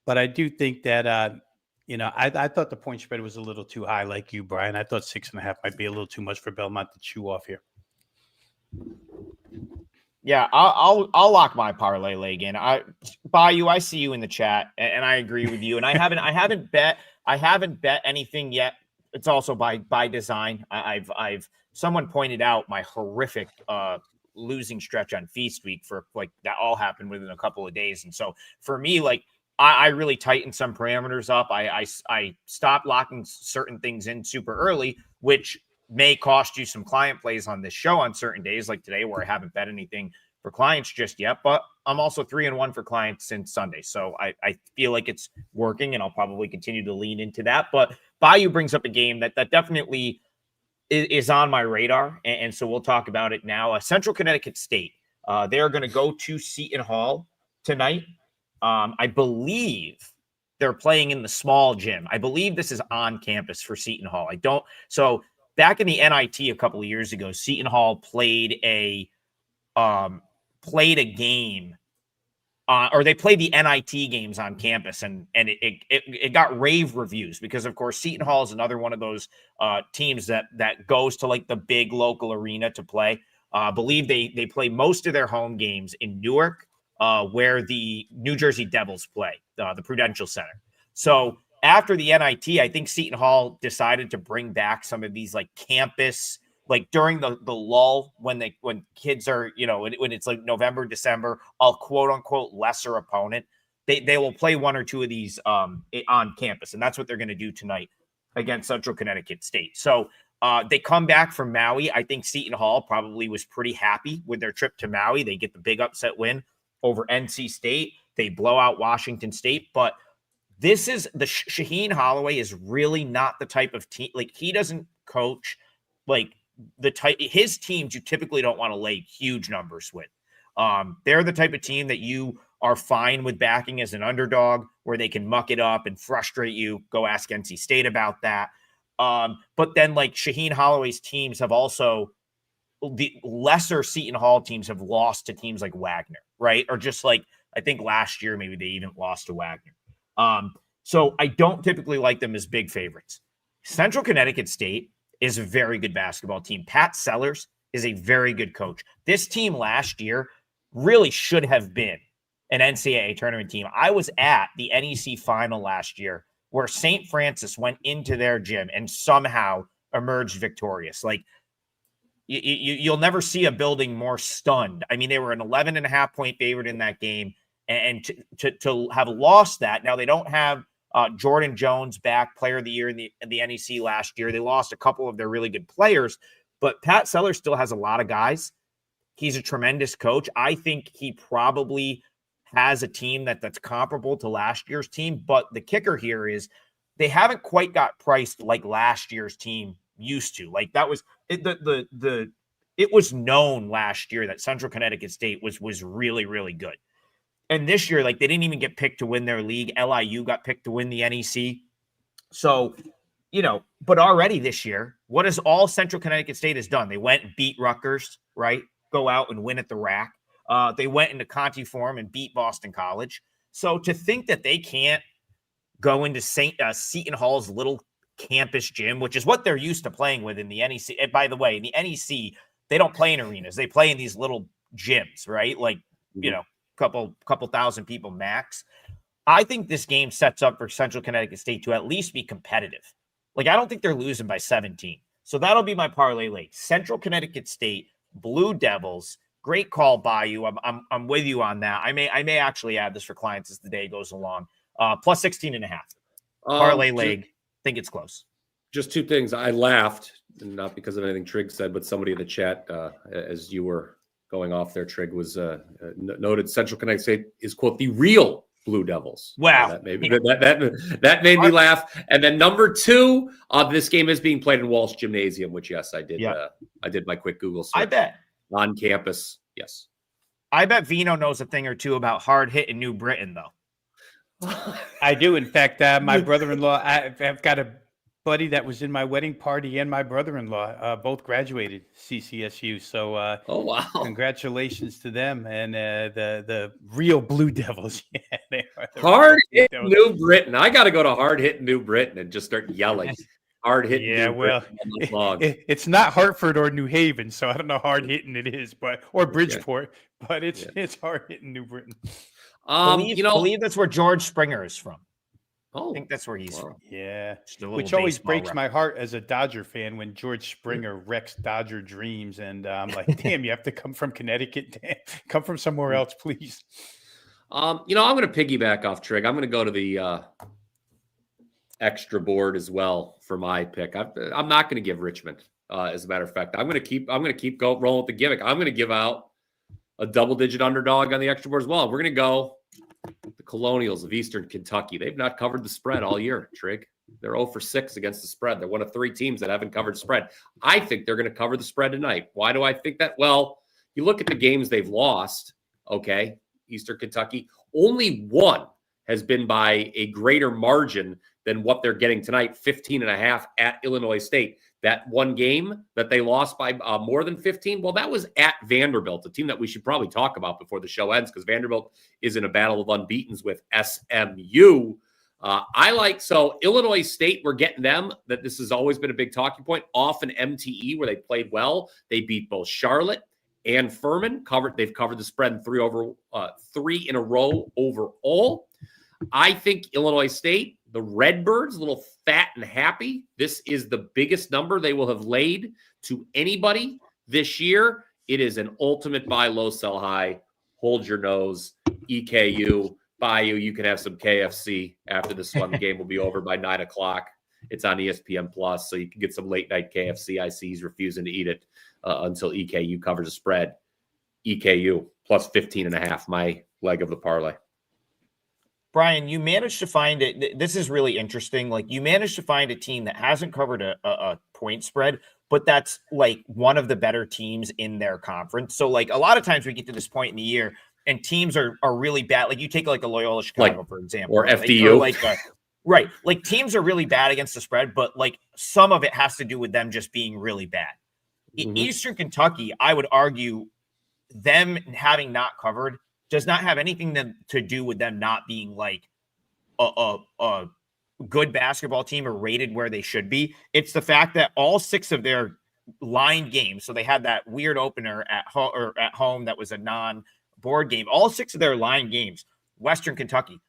But I do think that, I thought the point spread was a little too high like you, Brian. I thought 6.5 might be a little too much for Belmont to chew off here. Yeah, I'll lock my parlay leg in. Bayou, I see you in the chat, and I agree with you. And I haven't bet anything yet. It's also by design. Someone pointed out my horrific losing stretch on Feast Week for like that all happened within a couple of days, and so for me, like I really tightened some parameters up. I stopped locking certain things in super early, which may cost you some client plays on this show on certain days like today where I haven't bet anything for clients just yet, but I'm also 3-1 for clients since Sunday. So I feel like it's working and I'll probably continue to lean into that. But Bayou brings up a game that definitely is on my radar. And so we'll talk about it now. Central Connecticut State, they're going to go to Seton Hall tonight. I believe they're playing in the small gym. I believe this is on campus for Seton Hall. So back in the NIT a couple of years ago, Seton Hall played a game, or they played the NIT games on campus, and it got rave reviews because, of course, Seton Hall is another one of those teams that goes to like the big local arena to play. I believe they play most of their home games in Newark, where the New Jersey Devils play, the Prudential Center. So after the NIT, I think Seton Hall decided to bring back some of these like campus, like during the lull when kids are, when it's like November, December, a quote unquote lesser opponent, they will play one or two of these on campus. And that's what they're going to do tonight against Central Connecticut State. So they come back from Maui. I think Seton Hall probably was pretty happy with their trip to Maui. They get the big upset win over NC State. They blow out Washington State, but this is the Shaheen Holloway is really not the type of team. Like he doesn't coach like his teams you typically don't want to lay huge numbers with. They're the type of team that you are fine with backing as an underdog where they can muck it up and frustrate you. Go ask NC State about that. But then like Shaheen Holloway's teams have also, the lesser Seton Hall teams have lost to teams like Wagner, right? Or just like, I think last year, maybe they even lost to Wagner. So I don't typically like them as big favorites. Central Connecticut State is a very good basketball team. Pat Sellers is a very good coach. This team last year really should have been an NCAA tournament team. I was at the NEC final last year where St. Francis went into their gym and somehow emerged victorious. Like you'll never see a building more stunned. I mean, they were an 11.5 point favorite in that game. And to have lost that, now they don't have Jordan Jones back, player of the year in the NEC last year. They lost a couple of their really good players, but Pat Sellers still has a lot of guys. He's a tremendous coach. I think he probably has a team that's comparable to last year's team, but the kicker here is they haven't quite got priced like last year's team used to. Like that was it was known last year that Central Connecticut State was really, really good. And this year, like they didn't even get picked to win their league. LIU got picked to win the NEC. So, but already this year, what is all Central Connecticut State has done? They went and beat Rutgers, right? Go out and win at the rack. They went into Conti Forum and beat Boston College. So to think that they can't go into Seton Hall's little campus gym, which is what they're used to playing with in the NEC. And by the way, in the NEC, they don't play in arenas. They play in these little gyms, right? Like, couple thousand people max. I think this game sets up for Central Connecticut State to at least be competitive. Like, I don't think they're losing by 17. So that'll be my parlay leg. Central Connecticut State, Blue Devils. Great call, Bayou. I'm with you on that. I may actually add this for clients as the day goes along. Plus 16.5. Parlay leg. Think it's close. Just two things. I laughed, not because of anything Trigg said, but somebody in the chat, as you were going off there, Trigg was noted Central Connecticut State is, quote, the real Blue Devils. Wow. That made me laugh. And then number two, this game is being played in Walsh Gymnasium, which, yes, I did. Yeah. I did my quick Google search. I bet. On campus, yes. I bet Veno knows a thing or two about hard hit in New Britain, though. I do. In fact, my brother-in-law, I've got a buddy that was in my wedding party and my brother-in-law both graduated CCSU. So oh wow, congratulations to them and the real Blue Devils. Yeah, they are the hard real hit Blue Devils. New Britain. I got to go to hard hit New Britain and just start yelling. Hard hitting. Yeah, New well, it's not Hartford or New Haven, so I don't know how hard hitting it is, or Bridgeport, but it's hard hitting New Britain. Believe that's where George Springer is from. Oh, I think that's where he's from. Yeah, which always breaks my heart as a Dodger fan when George Springer wrecks Dodger dreams, and I'm like, damn, you have to come from Connecticut, damn, come from somewhere else, please. I'm going to piggyback off Trigg. I'm going to go to the extra board as well for my pick. I'm not going to give Richmond. As a matter of fact, I'm going to keep rolling with the gimmick. I'm going to give out a double-digit underdog on the extra board as well. We're going to go the Colonials of Eastern Kentucky. They've not covered the spread all year, Trigg. They're 0 for 6 against the spread. They're one of 3 teams that haven't covered spread. I think they're going to cover the spread tonight. Why do I think that? Well, you look at the games they've lost, okay, Eastern Kentucky, only one has been by a greater margin than what they're getting tonight, 15.5 at Illinois State. That one game that they lost by more than 15, well, that was at Vanderbilt, a team that we should probably talk about before the show ends because Vanderbilt is in a battle of unbeatens with SMU. So Illinois State, we're getting them. That this has always been a big talking point. Off an MTE where they played well. They beat both Charlotte and Furman. They've covered the spread in 3 in a row overall. I think Illinois State, the Redbirds, a little fat and happy. This is the biggest number they will have laid to anybody this year. It is an ultimate buy low, sell high. Hold your nose. EKU, Bayou. You can have some KFC after this one. The game will be over by 9 o'clock. It's on ESPN Plus, so you can get some late night KFC. I see he's refusing to eat it until EKU covers the spread. EKU plus 15.5, my leg of the parlay. Brian, you managed to find it. This is really interesting. Like, you managed to find a team that hasn't covered a point spread, but that's like one of the better teams in their conference. So, like, a lot of times we get to this point in the year and teams are really bad. Like, you take like a Loyola Chicago, for example, or FDU. Right. Like, teams are really bad against the spread, but like some of it has to do with them just being really bad. Mm-hmm. Eastern Kentucky, I would argue, them having not covered does not have anything to do with them not being like a good basketball team or rated where they should be. It's the fact that all 6 of their line games, so they had that weird opener at home that was a non-board game. All 6 of their line games, Western Kentucky,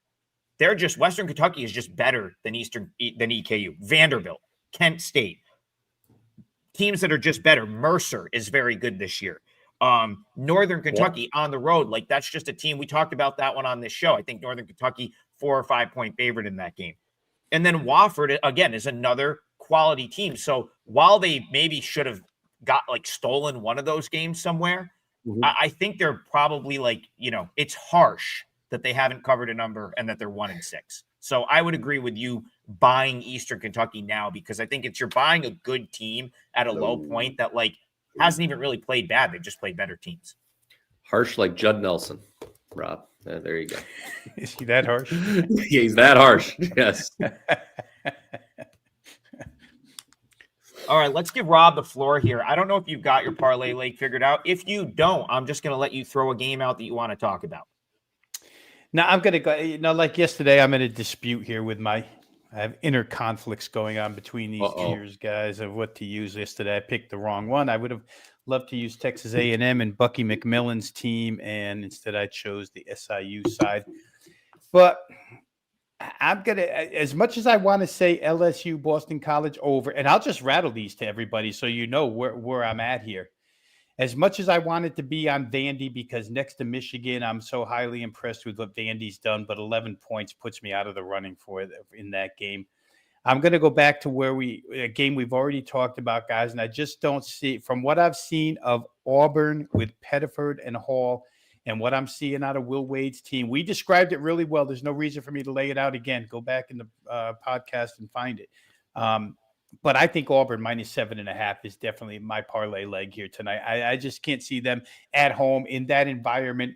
Western Kentucky is just better than EKU. Vanderbilt, Kent State, teams that are just better. Mercer is very good this year. Northern Kentucky on the road, like that's just a team. We talked about that one on this show. I think Northern Kentucky 4 or 5 point favorite in that game. And then Wofford, again, is another quality team. So while they maybe should have got like stolen one of those games somewhere, I think they're probably like, it's harsh that they haven't covered a number and that they're 1-6. So I would agree with you buying Eastern Kentucky now, because I think you're buying a good team at a low point that like hasn't even really played bad. They've just played better teams. Harsh like Judd Nelson, Rob. There you go. Is he that harsh? Yeah, he's that harsh. Yes. All right, let's give Rob the floor here. I don't know if you've got your parlay lake figured out. If you don't, I'm just going to let you throw a game out that you want to talk about. Now, I'm going to go, like yesterday, I'm in a dispute here with I have inner conflicts going on between these tiers, guys, of what to use. Yesterday, I picked the wrong one. I would have loved to use Texas A&M and Bucky McMillan's team, and instead I chose the SIU side. But I'm going to, as much as I want to say LSU, Boston College over, and I'll just rattle these to everybody so you know where I'm at here. As much as I wanted to be on Vandy, because next to Michigan, I'm so highly impressed with what Vandy's done, but 11 points puts me out of the running for it in that game. I'm going to go back to a game we've already talked about, guys, and I just don't see, from what I've seen of Auburn with Pettiford and Hall and what I'm seeing out of Will Wade's team. We described it really well. There's no reason for me to lay it out again. Go back in the podcast and find it. But I think Auburn -7.5 is definitely my parlay leg here tonight. I just can't see them at home in that environment.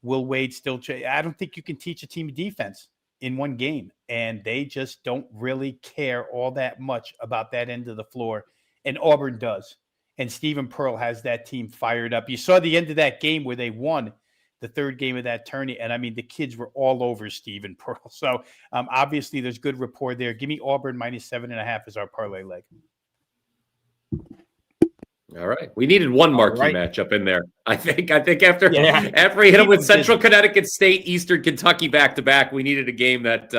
Will Wade still? I don't think you can teach a team defense. in one game, and they just don't really care all that much about that end of the floor. And Auburn does. And Stephen Pearl has that team fired up. You saw the end of that game where they won the third game of that tourney. And I mean, the kids were all over Stephen Pearl. So obviously there's good rapport there. Give me Auburn -7.5 as our parlay leg. All right. We needed one marquee matchup in there. I think after we hit them with Central Connecticut State, Eastern Kentucky back-to-back, we needed a game that,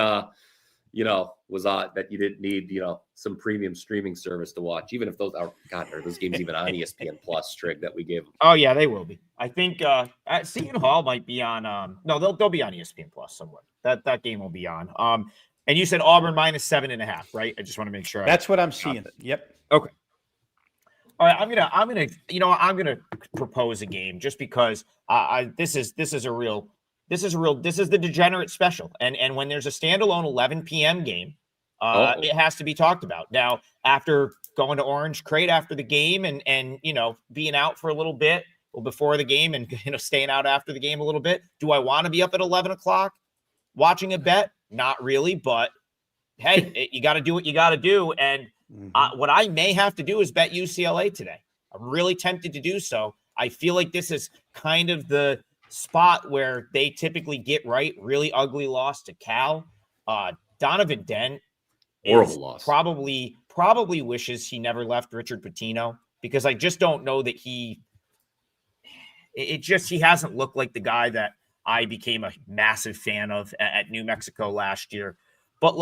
was that you didn't need, some premium streaming service to watch, even if those are, God, are those games even on ESPN Plus, Trigg, that we gave them? Oh, yeah, they will be. I think Seton Hall might be on, no, they'll be on ESPN Plus somewhere. That game will be on. And you said Auburn -7.5, right? I just want to make sure. That's what I'm seeing. Yep. Okay. All right, I'm gonna propose a game just because this is the degenerate special, and when there's a standalone 11 p.m. game, it has to be talked about. Now, after going to Orange Crate after the game and being out for a little bit before the game and staying out after the game a little bit, do I want to be up at 11 o'clock watching a bet? Not really, but hey, you got to do what you got to do, and. What I may have to do is bet UCLA today. I'm really tempted to do so. I feel like this is kind of the spot where they typically get right. Really ugly loss to Cal. Donovan Dent horrible loss. Probably wishes he never left Richard Pitino, because I just don't know that he hasn't looked like the guy that I became a massive fan of at New Mexico last year. But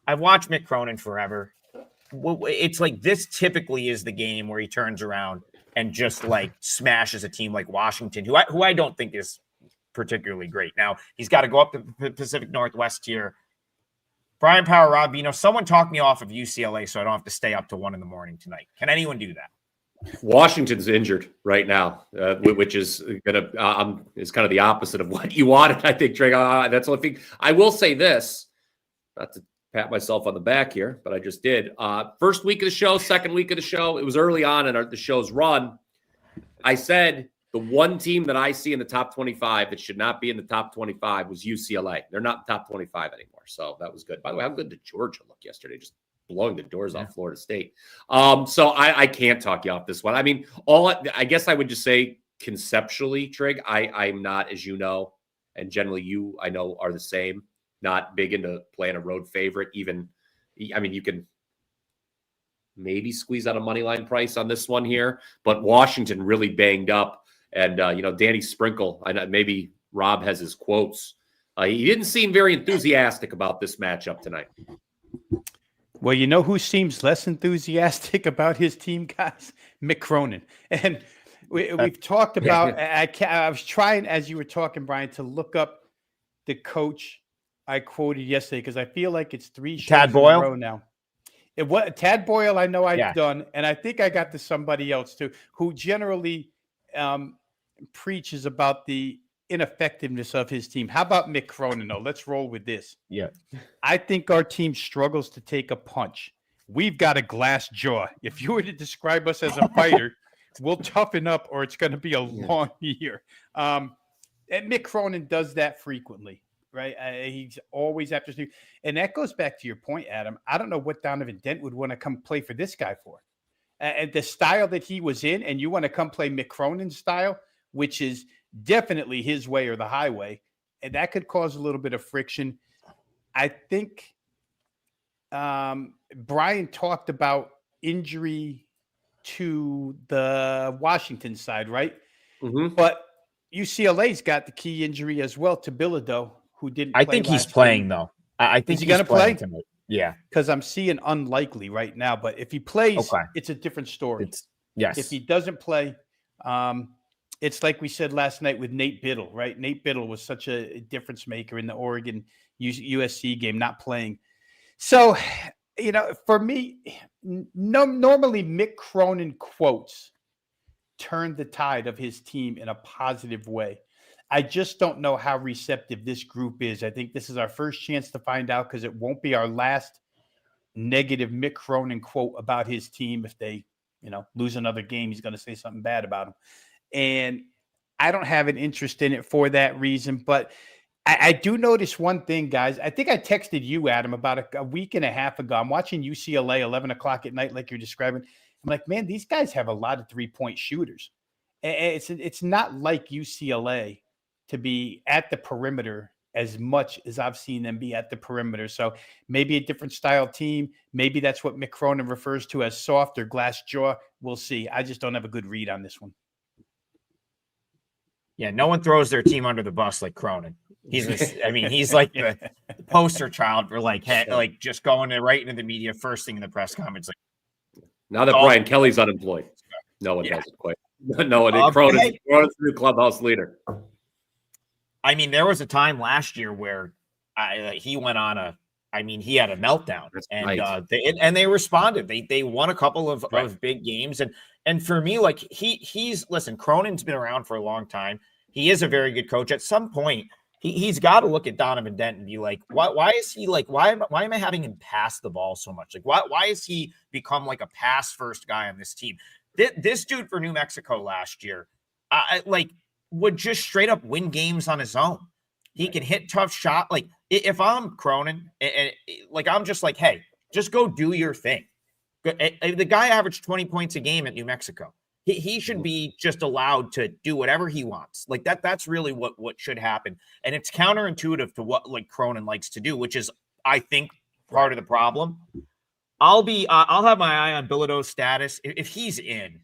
I've watched Mick Cronin forever. It's like this typically is the game where he turns around and just smashes a team like Washington, who I don't think is particularly great. Now he's got to go up to the Pacific Northwest here. Brian Power, Rob, someone talk me off of UCLA so I don't have to stay up to 1 a.m. tonight. Can anyone do that? Washington's injured right now, which is is kind of the opposite of what you wanted. I think, Trigg. That's the only thing I will say. This, not to pat myself on the back here, but I just did. First week of the show, second week of the show, it was early on in the show's run. I said the one team that I see in the top 25 that should not be in the top 25 was UCLA. They're not in the top 25 anymore, so that was good. By the way, how good did Georgia look yesterday? Just blowing the doors off Florida State. So I can't talk you off this one. I mean, I guess I would just say conceptually, Trigg, I'm not, as you know, and generally you, I know, are the same. Not big into playing a road favorite. Even, I mean, you can maybe squeeze out a money line price on this one here, but Washington really banged up. And, Danny Sprinkle, I know maybe Rob has his quotes. He didn't seem very enthusiastic about this matchup tonight. Well, you know who seems less enthusiastic about his team, guys? Mick Cronin. And we've talked about, I was trying, as you were talking, Brian, to look up the coach I quoted yesterday, because I feel like it's 3 shows in a row now. Tad Boyle, I know I've done, and I think I got to somebody else too, who generally preaches about the ineffectiveness of his team. How about Mick Cronin, though? Let's roll with this. Yeah. I think our team struggles to take a punch. We've got a glass jaw. If you were to describe us as a fighter, we'll toughen up or it's going to be a long year. And Mick Cronin does that frequently. Right. He's always after Steve. And that goes back to your point, Adam. I don't know what Donovan Dent would want to come play for this guy for. And the style that he was in, and you want to come play Mick Cronin's style, which is definitely his way or the highway. And that could cause a little bit of friction. I think Brian talked about injury to the Washington side, right? Mm-hmm. But UCLA's got the key injury as well to Bilodeau, who didn't play. I think he's playing, though. I think he's going to play tonight. Yeah. Because I'm seeing unlikely right now. But if he plays, it's a different story. Yes. If he doesn't play, it's like we said last night with Nate Biddle, right? Nate Biddle was such a difference maker in the Oregon USC game, not playing. So, for me, normally Mick Cronin quotes turn the tide of his team in a positive way. I just don't know how receptive this group is. I think this is our first chance to find out, because it won't be our last negative Mick Cronin quote about his team. If they, lose another game, he's going to say something bad about them. And I don't have an interest in it for that reason. But I do notice one thing, guys. I think I texted you, Adam, about a week and a half ago. I'm watching UCLA 11 o'clock at night, like you're describing. I'm like, man, these guys have a lot of 3-point shooters. It's not like UCLA to be at the perimeter as much as I've seen them be at the perimeter. So maybe a different style team. Maybe that's what Mick Cronin refers to as soft or glass jaw. We'll see. I just don't have a good read on this one. Yeah, no one throws their team under the bus like Cronin. He's like the poster child for like just going right into the media first thing in the press conference. Like, now that Brian Kelly's unemployed, no one does it quite. No one. Cronin's the new clubhouse leader. I mean, there was a time last year where he went on he had a meltdown, and they responded. They won a couple of big games, and for me, like listen, Cronin's been around for a long time. He is a very good coach. At some point, he's got to look at Donovan Dent and be like, why is he like, why am I having him pass the ball so much? Like, why is he become like a pass first guy on this team? This dude for New Mexico last year, would just straight up win games on his own. He can hit tough shot. Like if I'm Cronin, and I'm just like, hey, just go do your thing. The guy averaged 20 points a game at New Mexico. He should be just allowed to do whatever he wants. Like that's really what should happen. And it's counterintuitive to what like Cronin likes to do, which is, I think, part of the problem. I'll have my eye on Bilodeau's status. If he's in,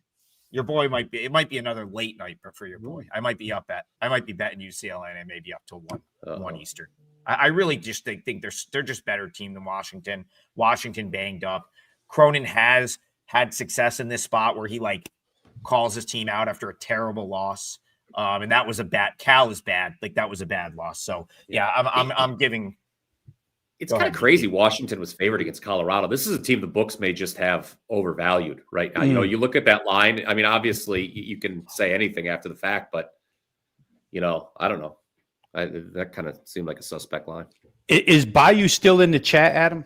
your boy might be another late night for your boy. I might be betting UCLA, and I may be up till 1 Eastern. I really just think they're just better team than Washington. Washington banged up. Cronin has had success in this spot where he like calls his team out after a terrible loss. And that was Cal is bad. Like that was a bad loss. So yeah, I'm giving. It's kind of crazy. Washington was favored against Colorado. This is a team the books may just have overvalued right now. You look at that line. I mean, obviously you can say anything after the fact, but I don't know. That kind of seemed like a suspect line. Is Bayou still in the chat, Adam?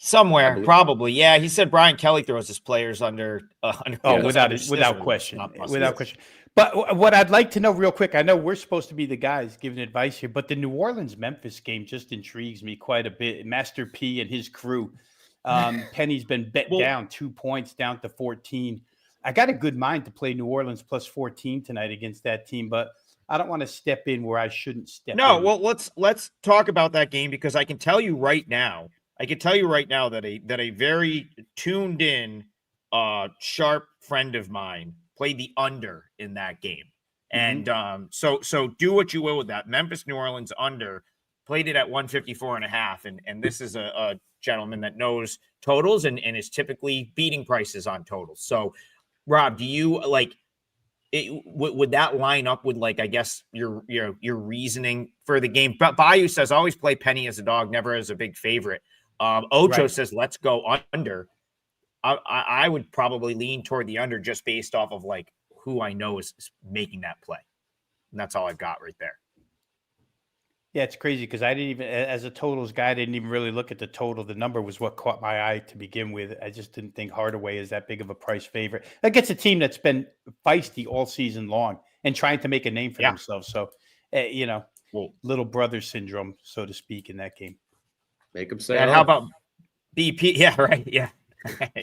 Somewhere, probably. Yeah, he said Brian Kelly throws his players under. Without question. But what I'd like to know real quick, I know we're supposed to be the guys giving advice here, but the New Orleans-Memphis game just intrigues me quite a bit. Master P and his crew. Penny's been bet down 2 points, down to 14. I got a good mind to play New Orleans plus 14 tonight against that team, but I don't want to step in where I shouldn't step in. No, well, let's talk about that game, because I can tell you right now that a very tuned in, sharp friend of mine played the under in that game. And so do what you will with that. Memphis, New Orleans under, played it at 154.5. And this is a gentleman that knows totals and is typically beating prices on totals. So Rob, do you would that line up with I guess your reasoning for the game? But Bayou says always play Penny as a dog, never as a big favorite. Ocho says let's go under. I would probably lean toward the under just based off of who I know is making that play. And that's all I've got right there. Yeah, it's crazy because I didn't even, as a totals guy, I didn't even really look at the total. The number was what caught my eye to begin with. I just didn't think Hardaway is that big of a price favorite. That gets a team that's been feisty all season long and trying to make a name for themselves. So, little brother syndrome, so to speak, in that game. Make them say, and how about BP? Yeah, right. Yeah.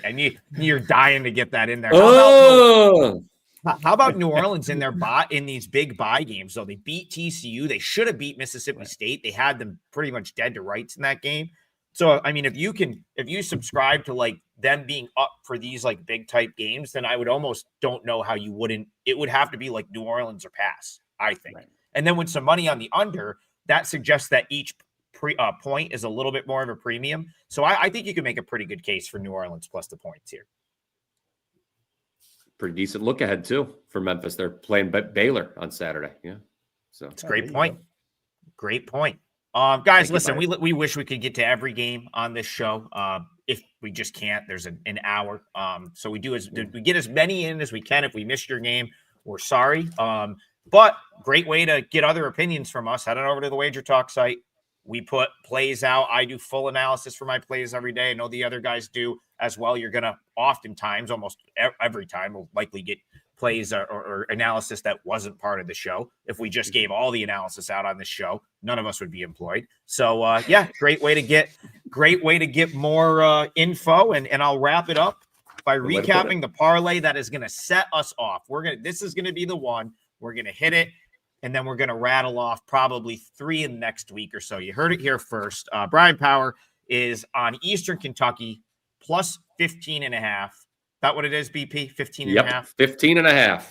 I knew you're dying to get that in there. How about New Orleans in these big buy games? So they beat TCU. They should have beat Mississippi State. They had them pretty much dead to rights in that game. So I mean, if you subscribe to them being up for these big type games, then I would almost don't know how you wouldn't. It would have to be New Orleans or pass, I think. Right. And then with some money on the under, that suggests that each point is a little bit more of a premium. So I think you can make a pretty good case for New Orleans plus the points here. Pretty decent look ahead too for Memphis. They're playing Baylor on Saturday. Yeah. So it's a great point. Great point. Guys, listen, we wish we could get to every game on this show. If we just can't, there's an hour. So we get as many in as we can. If we missed your game, we're sorry. But great way to get other opinions from us. Head on over to the Wager Talk site. We put plays out. I do full analysis for my plays every day. I know the other guys do as well. You're going to oftentimes, almost every time, will likely get plays or analysis that wasn't part of the show. If we just gave all the analysis out on this show, none of us would be employed. So yeah, great way to get more info. And I'll wrap it up by recapping the parlay that is going to set us off. This is going to be the one. We're going to hit it, and then we're going to rattle off probably 3 in the next week or so. You heard it here first. Brian Power is on Eastern Kentucky plus 15.5. That what it is, BP? 15.5? 15.5.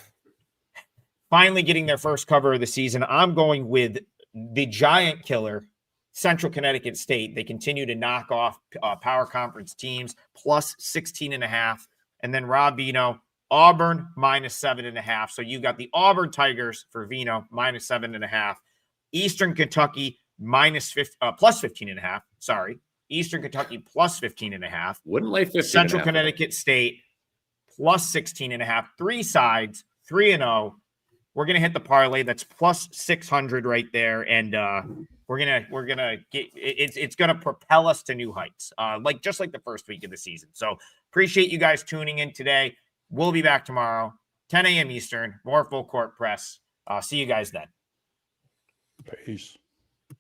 Finally getting their first cover of the season. I'm going with the giant killer, Central Connecticut State. They continue to knock off power conference teams, plus 16.5. And then Rob Veno, Auburn, minus 7.5. So you got the Auburn Tigers for Veno, minus 7.5. Eastern Kentucky, plus 15.5. Sorry. Eastern Kentucky, plus 15.5. Wouldn't lay 15. Central Connecticut State, plus 16.5. 3 sides, 3-0. We're going to hit the parlay. That's plus 600 right there. And we're going to get it's going to propel us to new heights, just like the first week of the season. So appreciate you guys tuning in today. We'll be back tomorrow, 10 a.m. Eastern, more full court press. See you guys then. Peace.